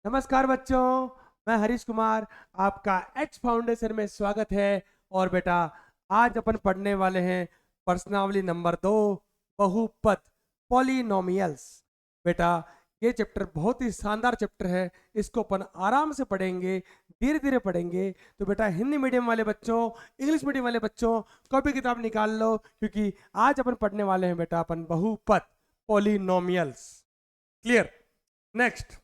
नमस्कार बच्चों, मैं हरीश कुमार। आपका एच फाउंडेशन में स्वागत है। और बेटा, आज अपन पढ़ने वाले हैं प्रश्नावली नंबर 2, बहुपद, पॉलिनोमियल्स। बेटा, ये चैप्टर बहुत ही शानदार चैप्टर है। इसको अपन आराम से पढ़ेंगे, धीरे धीरे पढ़ेंगे। तो बेटा, हिंदी मीडियम वाले बच्चों, इंग्लिश मीडियम वाले बच्चों, कॉपी किताब निकाल लो, क्योंकि आज अपन पढ़ने वाले हैं बेटा अपन बहुपद, पॉलिनोमियल्स। क्लियर? नेक्स्ट,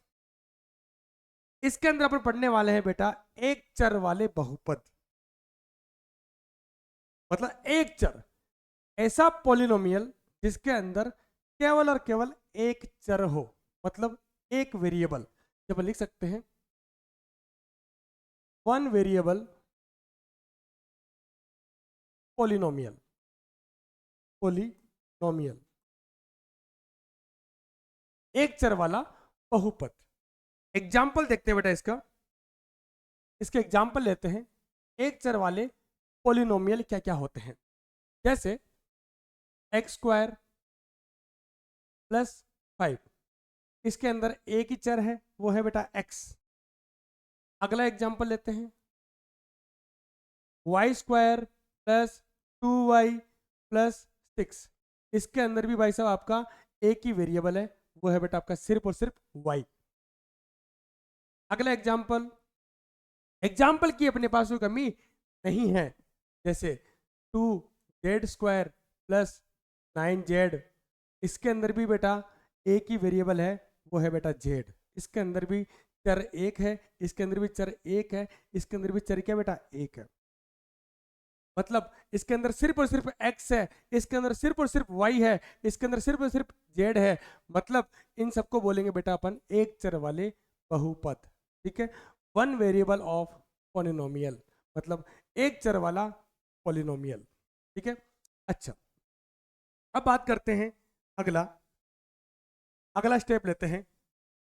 इसके अंदर अपन पढ़ने वाले हैं बेटा एक चर वाले बहुपद। मतलब एक चर, ऐसा पॉलिनोमियल जिसके अंदर केवल और केवल एक चर हो, मतलब एक वेरिएबल। जब लिख सकते हैं वन वेरिएबल पॉलिनोमियल, पॉलिनोमियल एक चर वाला बहुपद। एग्जाम्पल देखते हैं बेटा इसका। इसके एग्जाम्पल लेते हैं। एक चर वाले पॉलिनोमियल क्या क्या होते हैं, जैसे एक्स स्क्वायर प्लस 5। इसके अंदर एक ही चर है, वो है बेटा एक्स। अगला एग्जाम्पल लेते हैं Y square plus 2y plus 6। इसके अंदर भी भाई साहब आपका एक ही वेरिएबल है, वो है बेटा आपका सिर्फ और सिर्फ y। अगला एग्जाम्पल, एग्जाम्पल की अपने पास कोई कमी नहीं है। जैसे 2z स्क्वायर प्लस 9z। इसके अंदर भी बेटा एक ही वेरिएबल है, वो है बेटा z। इसके अंदर भी चर एक है, इसके अंदर भी चर एक है, इसके अंदर भी चर क्या बेटा एक है। मतलब इसके अंदर सिर्फ और सिर्फ x है, इसके अंदर सिर्फ और सिर्फ y है, इसके अंदर सिर्फ और सिर्फ z है। मतलब इन सबको बोलेंगे बेटा अपन एक चर वाले बहुपद। ठीक है, वन वेरिएबल ऑफ पॉलिनोमियल, मतलब एक चर वाला पॉलिनोमियल। ठीक है, अच्छा, अब बात करते हैं अगला अगला स्टेप लेते हैं।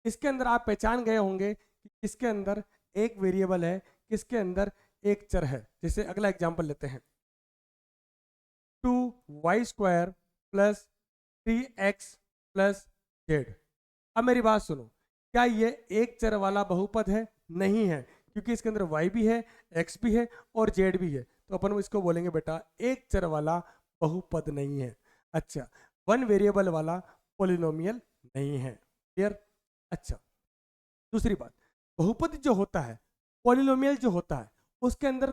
इसके अंदर आप पहचान गए होंगे कि किसके अंदर एक वेरिएबल है, किसके अंदर एक चर है। जैसे अगला एग्जांपल लेते हैं 2y square plus 3x plus Z. अब मेरी बात सुनो, क्या ये एक चर वाला बहुपद है? नहीं है, क्योंकि इसके अंदर y भी है, x भी है और z भी है। तो अपन इसको बोलेंगे बेटा एक चर वाला बहुपद नहीं है। अच्छा, वन वेरिएबल वाला पॉलिनोमियल नहीं है। क्लियर? अच्छा, दूसरी बात, बहुपद जो होता है, पॉलिनोमियल जो होता है, उसके अंदर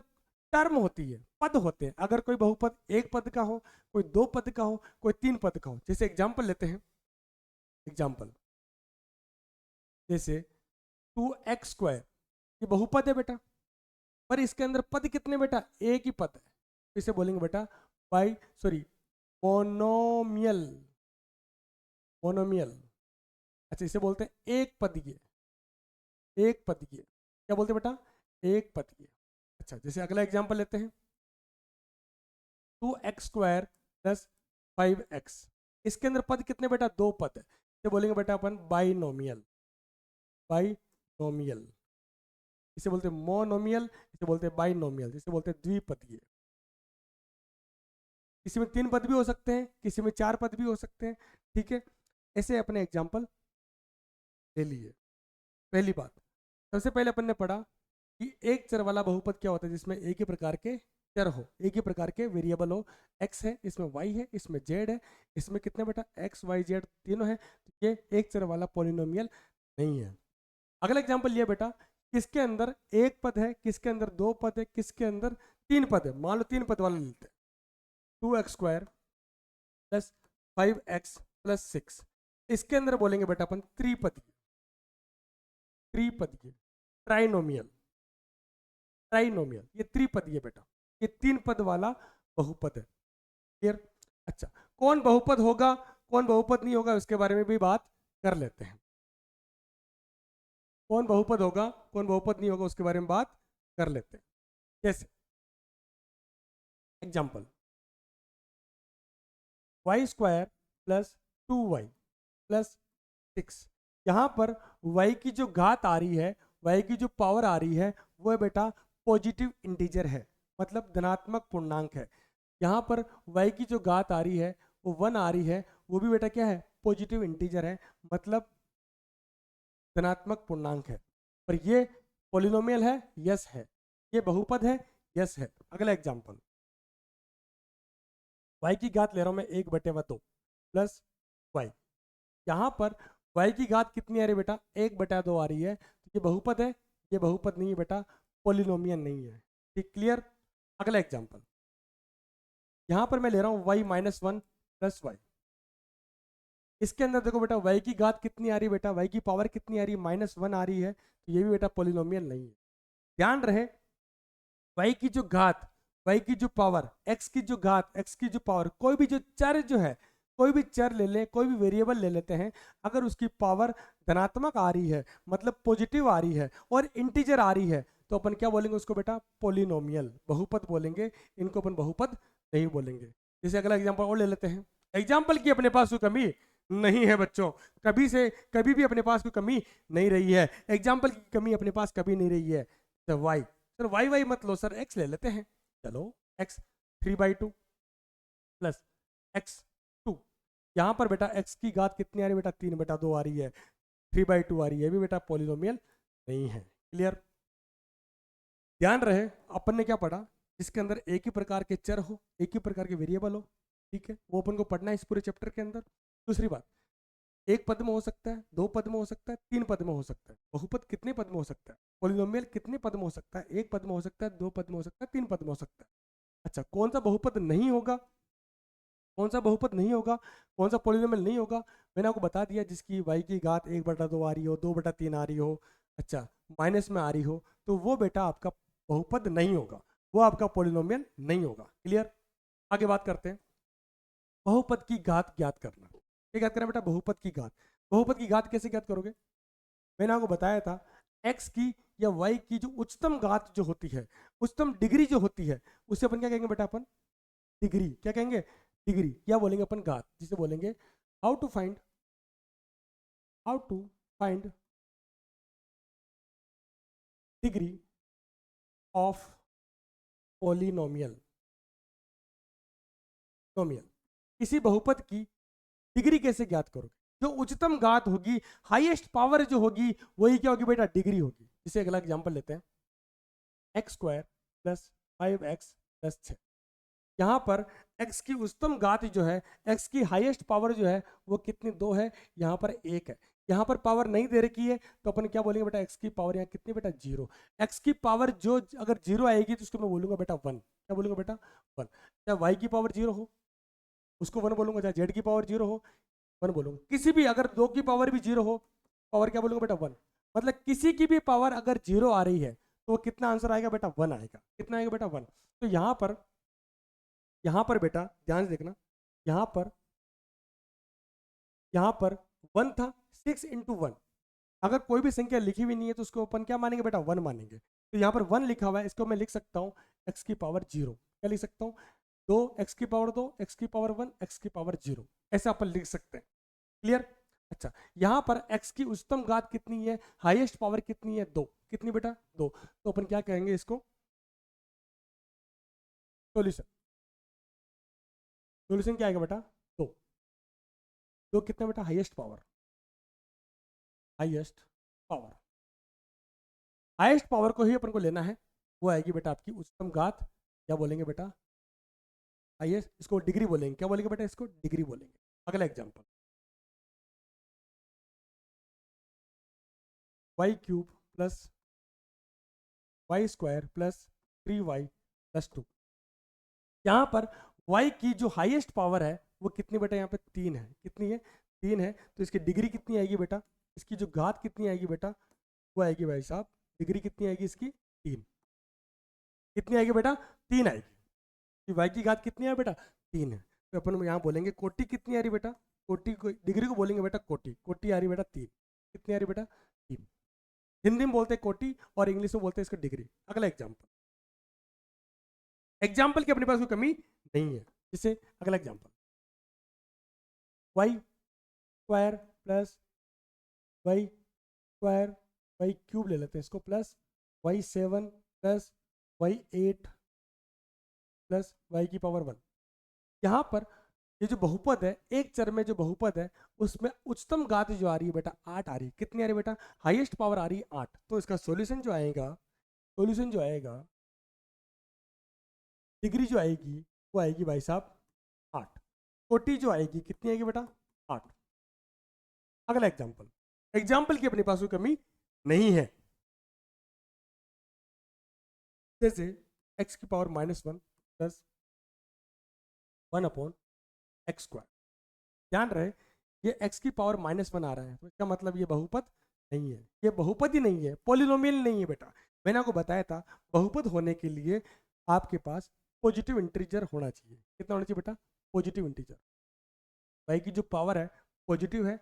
टर्म होती है, पद होते हैं। अगर कोई बहुपद एक पद का हो, कोई दो पद का हो, कोई तीन पद का हो। जैसे एग्जांपल लेते हैं, एग्जांपल जैसे 2x स्क्वायर, ये बहुपद है बेटा, पर इसके अंदर पद कितने बेटा? एक ही पद है। इसे बोलेंगे बेटा बाई सॉरी मोनोमियल, मोनोमियल। अच्छा, इसे बोलते हैं एक पदीय, एक पदीय। क्या बोलते हैं बेटा? एक पदीय। अच्छा, जैसे अगला एग्जांपल लेते हैं 2x स्क्वायर प्लस 5x। इसके अंदर पद कितने बेटा? दो पद है। इसे बोलेंगे बेटा अपन बाइनोमियल, बाइनोमियल। इसे बोलते हैं मोनोमियल, इसे बोलते हैं बाइनोमियल, इसे बोलते हैं द्विपदीय। किसी में तीन पद भी हो सकते हैं, किसी में चार पद भी हो सकते हैं। ठीक है, ऐसे अपने एग्जांपल ले लिए। पहली बात, सबसे पहले अपन ने पढ़ा कि एक चर वाला बहुपद क्या होता है? जिसमें एक ही प्रकार के चर हो, एक ही प्रकार के वेरिएबल हो। x है, इसमें y है, इसमें z है। इसमें कितने बेटा? x y z तीनों है। तो ये एक चर वाला पॉलिनोमियल नहीं है। अगला एग्जांपल लिया बेटा, किसके अंदर एक पद है, किसके अंदर दो पद है, किसके अंदर तीन पद है। मान लो तीन पद वाला लेते हैं 2x square plus 5x plus 6। इसके अंदर बोलेंगे बेटा अपन त्रिपदीय, त्रिपदीय, ट्राइनोमियल, ट्राइनोमियल। ये त्रिपदीय बेटा, ये तीन पद वाला बहुपद है। क्लियर? अच्छा, कौन बहुपद होगा, कौन बहुपद नहीं होगा, उसके बारे में भी बात कर लेते हैं। कौन बहुपद होगा, कौन बहुपद नहीं होगा, उसके बारे में बात कर लेते हैं। जैसे example y square plus 2y plus 6। यहाँ पर y की जो घात आ रही है, y की जो पावर आ रही है, वो है बेटा पॉजिटिव इंटीजर है, मतलब धनात्मक पूर्णांक है। यहाँ पर y की जो घात आ रही है वो 1 आ रही है, वो भी बेटा क्या है? पॉजिटिव इंटीजर है, मतलब धनात्मक पूर्णांक है। पर ये पॉलिनोमियल है, यस है। ये बहुपद है, यस है। अगला एग्जांपल, y की घात ले रहा हूं मैं 1/2 प्लस y। यहाँ पर y की घात कितनी आ रही है बेटा, 1/2 आ रही है। तो ये बहुपद है, ये बहुपद नहीं है बेटा, पॉलिनोमियल नहीं है। ठीक, क्लियर। अगला एग्जांपल, यहाँ पर मैं ले रहा हूँ y-1 प्लस y। इसके अंदर देखो बेटा, y की घात कितनी आ रही है बेटा, y की पावर कितनी आ रही है, -1 आ रही है। तो ये भी बेटा पॉलिनोमियल नहीं है। ध्यान रहे, y की जो घात, y की जो पावर, x की जो घात, x की जो पावर, कोई भी जो चर जो है, कोई भी चर ले ले, कोई भी वेरिएबल ले लेते हैं, अगर उसकी पावर धनात्मक आ रही है, मतलब पॉजिटिव आ रही है और इंटीजर आ रही है, तो अपन क्या बोलेंगे उसको बेटा, पॉलिनोमियल, बहुपद बोलेंगे। इनको अपन बहुपद नहीं बोलेंगे। जैसे अगला एग्जांपल और ले लेते हैं। एग्जांपल की अपने पास कोई कमी नहीं है बच्चों, कभी से कभी भी अपने पास कोई कमी नहीं रही है। एग्जांपल की कमी अपने पास कभी नहीं रही है। तो y, सर वाई वाई मत लो सर, x ले लेते हैं। चलो x 3/2 प्लस x 2। यहाँ पर बेटा x की घात कितनी आ रही है बेटा, 3/2 आ रही है। 3/2 आ रही है, भी बेटा पॉलिनोमियल नहीं है। क्लियर। ध्यान रहे, अपन ने क्या पढ़ा, जिसके अंदर एक ही प्रकार के चर हो, एक ही प्रकार के वेरिएबल हो, ठीक है, वो अपन को पढ़ना है इस पूरे चैप्टर के अंदर। दूसरी बात, एक पद में हो सकता है, 2 पद में हो सकता है, 3 पद में हो सकता है। बहुपद कितने पद में हो सकता है, पॉलिनोमियल कितने पद में हो सकता है, 1 पद में हो सकता है, 2 पद में हो सकता है, 3 पद में हो सकता है। अच्छा, कौन सा बहुपद नहीं होगा, कौन सा बहुपद नहीं होगा, कौन सा पॉलिनोमियल नहीं होगा, मैंने आपको बता दिया। जिसकी y की घात 1/2 आ रही हो, 2/3 आ रही हो, अच्छा माइनस में आ रही हो, तो वो बेटा आपका बहुपद नहीं होगा, वो आपका पॉलिनोमियल नहीं होगा। क्लियर। आगे बात करते हैं, बहुपद की घात ज्ञात करना। क्या ज्ञात करना बेटा, बहुपद की घात। बहुपद की घात कैसे ज्ञात करोगे, मैंने आपको बताया था, x की या y की जो उच्चतम घात जो होती है, उच्चतम डिग्री जो होती है, उसे अपन क्या कहेंगे बेटा, अपन डिग्री। क्या कहेंगे, डिग्री। क्या बोलेंगे अपन, घात, जिसे बोलेंगे how to find, how to find degree of polynomial, nomial. किसी बहुपद की डिग्री कैसे ज्ञात करोगे, जो उच्चतम घात होगी, हाईएस्ट पावर जो होगी, वही क्या होगी बेटा, डिग्री होगी। जिसे अगला एग्जांपल लेते हैं, x² प्लस 5x प्लस 6। यहाँ पर x की उच्चतम घात जो है, x की हाईएस्ट पावर जो है, वो कितनी, 2 है। यहाँ पर 1 है। यहाँ पर पावर नहीं दे रखी है, तो अपन क्या बोलेंगे बेटा, x की पावर यहाँ कितनी बेटा, 0। x की पावर जो अगर 0 आएगी, तो उसको मैं बोलूंगा बेटा 1। क्या बोलूंगा बेटा, 1। चाहे y की पावर 0 हो, उसको 1 बोलूंगा। चाहे z की पावर 0 हो, 1 बोलूंगा। किसी भी, अगर 2 की पावर भी 0 हो, पावर क्या बोलूंगा बेटा, 1। मतलब किसी की भी पावर अगर 0 आ रही है, तो वो कितना आंसर आएगा बेटा, 1 आएगा। कितना आएगा बेटा, 1। तो यहाँ पर बेटा ध्यान से देखना, यहाँ पर यहाँ पर 1 था, 6 इंटू 1। अगर कोई भी संख्या लिखी हुई नहीं है, तो उसको अपन क्या मानेंगे बेटा, 1 मानेंगे। तो यहाँ पर 1 लिखा हुआ है, इसको मैं लिख सकता हूँ x की पावर 0। क्या लिख सकता हूँ, 2 x की पावर 2, x की पावर 1, x की पावर 0, ऐसा अपन लिख सकते हैं। क्लियर। अच्छा, यहाँ पर x की उच्चतम घात कितनी है, हाईएस्ट पावर कितनी है, 2। कितनी बेटा, 2। तो अपन क्या कहेंगे इसको, सोल्यूशन। सोल्यूशन क्या आएगा बेटा, 2। 2 कितना बेटा, highest power, highest power. Highest power को ही अपन को लेना है, वो आएगी बेटा आपकी उच्चतम घात। क्या बोलेंगे बेटा, हाईएस्ट, इसको डिग्री बोलेंगे। क्या बोलेंगे बेटा, इसको डिग्री बोलेंगे। अगला example, y³ plus y² plus 3y plus 2। यहाँ पर y की जो हाईएस्ट पावर है, वो कितनी बेटा, यहाँ पे 3 है। कितनी है, 3 है। तो इसकी डिग्री कितनी आएगी बेटा, इसकी जो घात कितनी आएगी बेटा, वो आएगी भाई साहब, डिग्री कितनी आएगी इसकी, 3। कितनी आएगी बेटा, 3 आएगी। y की घात कितनी है बेटा, 3 है। तो अपन यहाँ बोलेंगे कोटि कितनी आ रही बेटा, कोटि को, डिग्री को बोलेंगे बेटा कोटि। कोटि आ रही बेटा 3। कितनी आ रही बेटा, 3। हिंदी में बोलते हैं कोटि और इंग्लिश में बोलते हैं इसका डिग्री। अगला एग्जाम्पल, एग्जाम्पल की अपने पास कोई कमी नहीं है। जैसे अगला example, y² plus y² y³ ले लेते हैं इसको, plus y7 plus y8 plus y की पावर 1। यहाँ पर ये जो बहुपद है, एक चर में जो बहुपद है उसमें उच्चतम घात जो आ रही है बेटा 8 आ रही है। कितनी आ रही है बेटा? हाईएस्ट पावर आ रही है 8। तो इसका सॉल्यूशन जो आएगा, सॉल्यूशन जो आएगा, डिग्री जो आएगी वो आएगी भाई साहब 8। कोटि जो आएगी कितनी आएगी बेटा? 8। अगला एग्जाम्पल, एग्जाम्पल की अपने पास कोई कमी नहीं है। जैसे x की पावर -1 प्लस 1/x²। ध्यान रहे ये x की पावर -1 आ रहा है, तो इसका मतलब ये बहुपद नहीं है, ये बहुपद ही नहीं है, पॉलिनोमियल नहीं है बेटा। मैंने आपको बताया था बहुपद होने के लिए आपके पास पॉजिटिव इंटीजर होना चाहिए। कितना होना चाहिए बेटा? Positive integer. y की जो पावर है पॉजिटिव है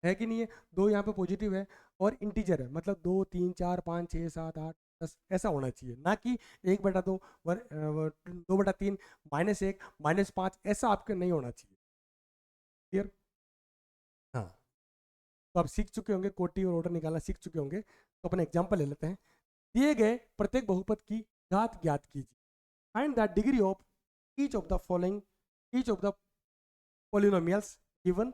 कि नहीं है? दो यहाँ पे पॉजिटिव है और इंटीजर है, मतलब 2 3 4 5 6 7 8 10 ऐसा होना चाहिए, ना कि 1/2 2/3 -1 -5 ऐसा आपके नहीं होना चाहिए। क्लियर? हाँ, तो आप सीख चुके होंगे, कोटि और ऑर्डर निकालना सीख चुके होंगे। तो अपन एग्जाम्पल ले लेते हैं। दिए गए प्रत्येक बहुपद की घात ज्ञात कीजिए। Find the degree of each of the following, each of the polynomials given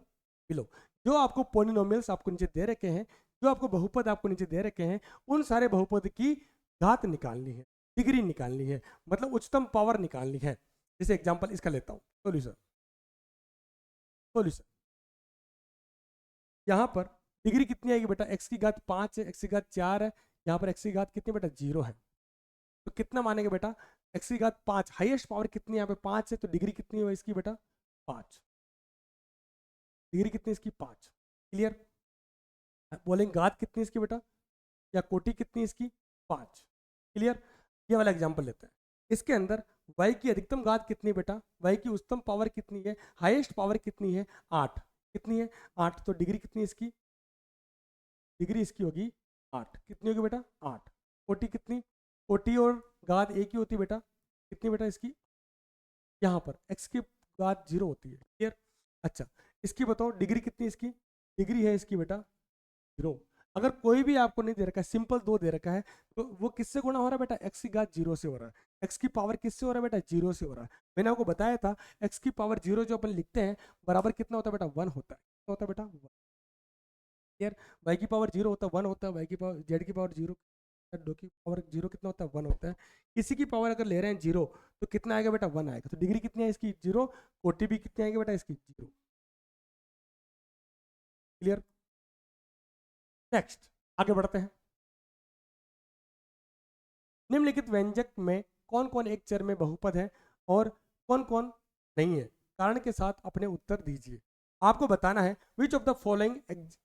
below. जो आपको पॉलिनोमियल्स आपको नीचे दे रखे हैं, जो आपको बहुपद आपको नीचे दे रखे हैं, उन सारे बहुपद की घात निकालनी है, डिग्री निकालनी है, मतलब उच्चतम पावर निकालनी है। जैसे एग्जांपल इसका लेता हूँ, सॉल्यूशन। सॉल्यूशन यहाँ पर डिग्री कितनी आएगी बेटा? x की घात 5 है, x की घात 4 है, यहाँ पर x की घात कितनी बेटा? 0 है। तो कितना मानेंगे बेटा? x की घात 5, हाईएस्ट पावर कितनी यहाँ पे 5 है, तो डिग्री कितनी है इसकी बेटा? 5। डिग्री कितनी इसकी? 5। क्लियर? बोलेंगे घात कितनी इसकी बेटा, या कोटि कितनी इसकी? 5। क्लियर? ये वाला एग्जांपल लेते हैं। इसके अंदर y की अधिकतम घात कितनी बेटा? y की उच्चतम पावर कितनी है? हाईएस्ट पावर कितनी है? 8। कितनी है? 8। तो डिग्री कितनी इसकी? डिग्री इसकी होगी 8। कितनी होगी बेटा? 8। कोटि कितनी? कोटि और घात एक ही होती है बेटा। कितनी बेटा इसकी? यहाँ पर x की घात 0 होती है। क्लियर? अच्छा, इसकी बताओ डिग्री कितनी इसकी? डिग्री है इसकी बेटा 0। अगर कोई भी आपको नहीं दे रखा है, सिंपल 2 दे रखा है, तो वो किससे गुणा हो रहा है बेटा? x की घात 0 से हो रहा है। x की पावर किससे हो रहा है बेटा? 0 से हो रहा है। मैंने आपको बताया था x की पावर 0 जो अपन लिखते हैं बराबर कितना होता है बेटा? 1 होता है। कितना होता है बेटा? 1। क्लियर? y की पावर 0 होता है, 1 होता है। y की पावर, z की पावर 0, दो की पावर 0 कितना होता है? 1 होता है। किसी की पावर अगर ले रहे हैं 0, तो कितना आएगा बेटा? 1 आएगा। तो डिग्री कितनी है इसकी? 0। कोटि भी कितनी आएगी बेटा इसकी? 0। क्लियर? नेक्स्ट आगे बढ़ते हैं। निम्नलिखित व्यंजक में कौन कौन एक चर में बहुपद है और कौन कौन नहीं है? कारण के साथ अपने उत्तर दीजिए। आपको बताना है which of the following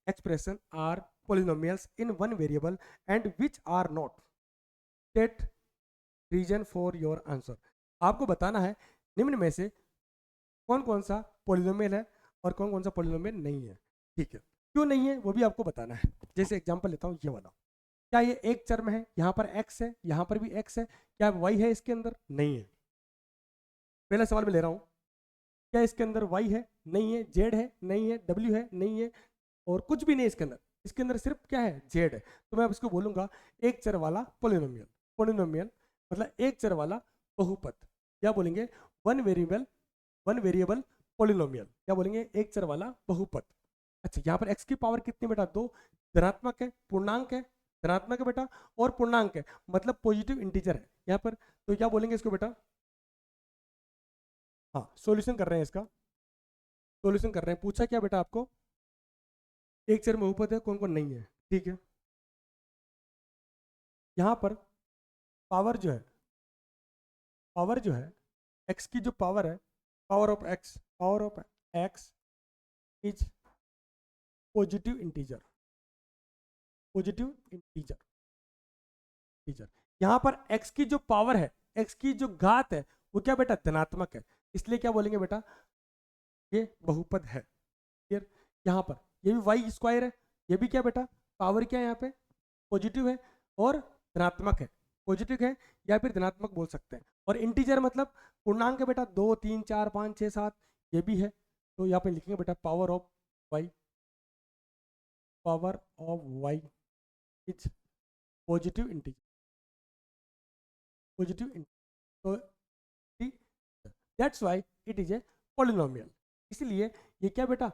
expression are polynomials in one variable and which are not। State reason for your answer. आपको बताना है निम्न में से कौन कौन सा पॉलिनोमियल है और कौन कौन सा पॉलिनोमियल नहीं है। ठीक है, क्यों नहीं है वो भी आपको बताना है। जैसे एग्जांपल लेता हूँ, ये वाला। क्या ये एक चर में है? यहाँ पर x है, यहाँ पर भी x है। क्या y है इसके अंदर? नहीं है। पहला सवाल मैं ले रहा हूँ, क्या इसके अंदर y है? नहीं है। z है? नहीं है। w है? नहीं है। और कुछ भी नहीं इसके अंदर। इसके अंदर सिर्फ क्या है? z है। तो मैं अब इसको बोलूंगा एक चर वाला पोलिनोमियल। पोलिनोमियल मतलब एक चर वाला बहुपद। क्या बोलेंगे? One variable polynomial. क्या बोलेंगे? एक चर वाला बहुपद। अच्छा, यहाँ पर x की पावर कितनी बेटा? 2। धनात्मक है, पूर्णांक है। धनात्मक है बेटा और पूर्णांक है, मतलब पॉजिटिव इंटीजर है यहाँ पर। तो क्या बोलेंगे इसको बेटा? हाँ, सॉल्यूशन कर रहे हैं इसका। सॉल्यूशन कर रहे हैं। पूछा क्या बेटा आपको? एक चर में बहुपद है, कौन कौन नहीं है। ठीक है, यहाँ पर पावर जो है, पावर जो है x की जो पावर है, power of x is positive integer. Positive integer integer यहाँ पर x की जो पावर है, x की जो घात है, वो क्या बेटा? धनात्मक है। इसलिए क्या बोलेंगे बेटा? ये बहुपद है। क्लियर? यहाँ पर ये भी वाई स्क्वायर है, ये भी क्या बेटा? पावर क्या है यहाँ पे? पॉजिटिव है और धनात्मक है। पॉजिटिव है या फिर धनात्मक बोल सकते हैं। और इंटीजर मतलब पूर्णांक है बेटा, 2 3 4 5 6 7, ये भी है। तो यहाँ पे लिखेंगे बेटा Y, power of Y is positive integer. Positive integer, तो that's why it is a polynomial, इसलिए ये क्या बेटा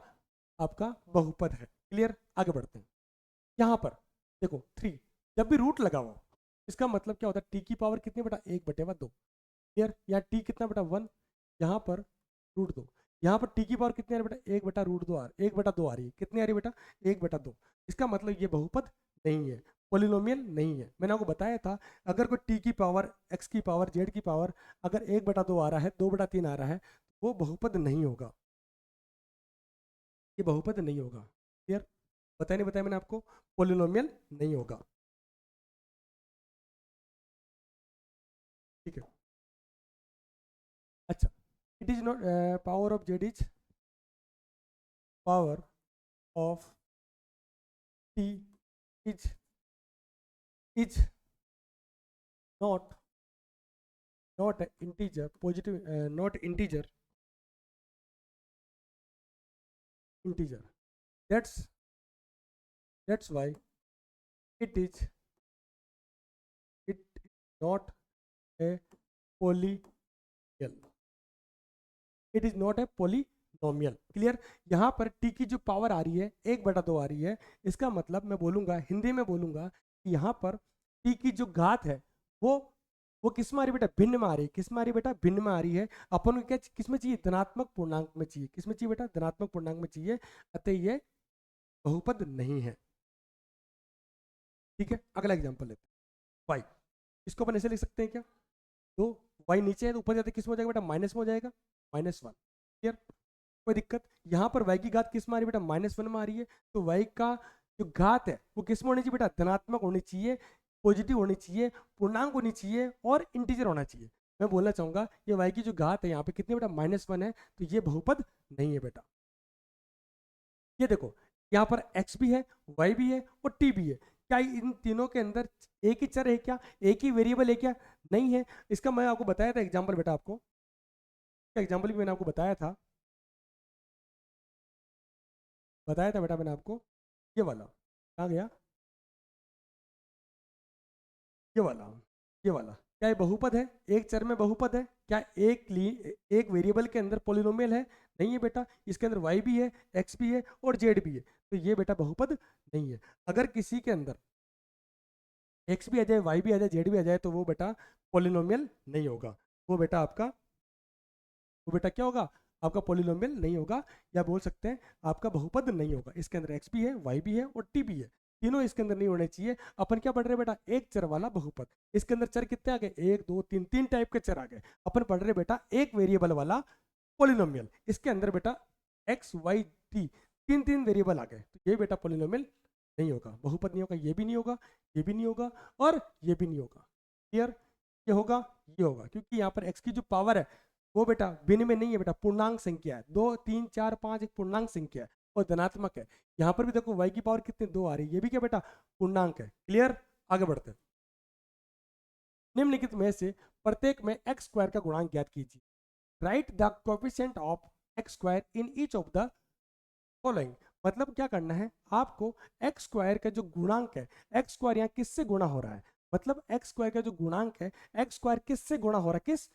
आपका बहुपद है। क्लियर, आगे बढ़ते हैं। यहाँ पर देखो 3, जब भी रूट लगा हुआ इसका मतलब क्या होता है, टी की पावर कितनी बेटा 1/2। क्लियर, यहाँ टी कितना बेटा 1, यहाँ पर √2, यहाँ पर टी की पावर कितनी आ रही बेटा 1/√2 1/2 आ रही है। कितनी आ रही बेटा 1/2। इसका मतलब ये बहुपद नहीं है, पोलिनोमियल नहीं है। मैंने आपको बताया था अगर कोई टी की पावर, एक्स की पावर, जेड की पावर अगर 1/2 आ रहा है, 2/3 आ रहा है, वो बहुपद नहीं होगा, ये बहुपद नहीं होगा। क्लियर, बताया नहीं बताया मैंने आपको, पोलिनोमियल नहीं होगा। ठीक है, अच्छा, it is not power of Z is power of T is not not a integer positive, not integer, that's why it is it not a polynomial, it is not a polynomial। Clear, यहाँ पर t की जो power आ रही है 1/2 आ रही है, इसका मतलब मैं बोलूंगा, हिंदी में बोलूंगा कि यहाँ पर t की जो घात है वो किस में आ रही बेटा, भिन्न में आ रही है। किस में आ रही बेटा, भिन्न में आ रही है। अपन को क्या किस में चाहिए, धनात्मक पूर्णांक में चाहिए। किस में चाहिए बेटा, धनात्मक पूर्णांक में चाहिए, अतः ये बहुपद नहीं है। ठीक है, अगला एग्जांपल लेते हैं, वाई। इसको अपन ऐसे लिख सकते हैं क्या, तो वाई नीचे है तो ऊपर जाते किस में हो जाएगा बेटा, माइनस में हो जाएगा, -1। क्लियर, कोई दिक्कत। यहाँ पर वाई की घात किस में आ रही है बेटा, -1 में आ रही है, तो वाई का जो घात है वो किस में होनी चाहिए बेटा, धनात्मक होनी चाहिए, पॉजिटिव होनी चाहिए, पूर्णांक होनी चाहिए और इंटीजर होना चाहिए। मैं बोलना चाहूंगा ये वाई की जो घात है यहाँ पे कितनी बेटा, -1 है, तो ये बहुपद नहीं है बेटा। ये देखो यहाँ पर x भी है, y भी है और t भी है। क्या इन तीनों के अंदर एक ही चर है क्या, एक ही वेरिएबल है क्या, नहीं है। इसका मैं आपको बताया था एग्जाम्पल बेटा, आपको एग्जाम्पल भी मैंने आपको बताया था बेटा मैंने आपको, ये वाला कहाँ गया, ये वाला, ये वाला क्या ये बहुपद है, एक चर में बहुपद है क्या, एक वेरिएबल के अंदर पॉलिनोमियल है, नहीं है बेटा। इसके अंदर y भी है, x भी है और z भी है, तो ये बेटा बहुपद नहीं है। अगर किसी के अंदर x भी आ जाए, y भी आ जाए, z भी आ जाए, तो वो बेटा पॉलिनोमियल नहीं होगा, वो बेटा आपका, वो बेटा क्या होगा, आपका पॉलिनोमियल नहीं होगा, या बोल सकते हैं आपका बहुपद नहीं होगा। इसके अंदर x भी है, y भी है और t भी है, तीनों इसके अंदर नहीं होने चाहिए। अपन क्या पढ़ रहे बेटा, एक चर वाला बहुपद। इसके अंदर चर कितने आ गए, 1 2 3, 3 टाइप के चर आ गए। अपन पढ़ रहे बेटा एक वेरिएबल वाला पॉलिनोमियल, इसके अंदर बेटा x y t, तीन तीन वेरिएबल आ गए, तो ये बेटा पॉलिनोमियल नहीं होगा, बहुपद नहीं होगा। ये भी नहीं होगा, ये भी नहीं होगा और ये भी नहीं होगा। क्लियर, ये होगा, ये होगा, क्योंकि यहाँ पर x की जो पावर है वो बेटा भिन्न में नहीं है बेटा, पूर्णांक संख्या है, 2 3 4 5 एक पूर्णांक संख्या है और धनात्मक है। यहाँ पर भी देखो y की पावर कितनी 2 आ रही है, ये भी क्या बेटा पूर्णांक है। क्लियर, आगे बढ़ते हैं। निम्नलिखित में से प्रत्येक में x स्क्वायर का गुणांक ज्ञात कीजिए। Right the coefficient of x square in each of the following. मतलब क्या करना है आपको, एक्स स्क्वायर का जो गुणांक है, एक्स स्क्वायर यहाँ किससे गुणा हो रहा है, मतलब एक्स स्क्वायर का जो गुणांक है, एक्स स्क्वायर किससे गुणा हो रहा है, किस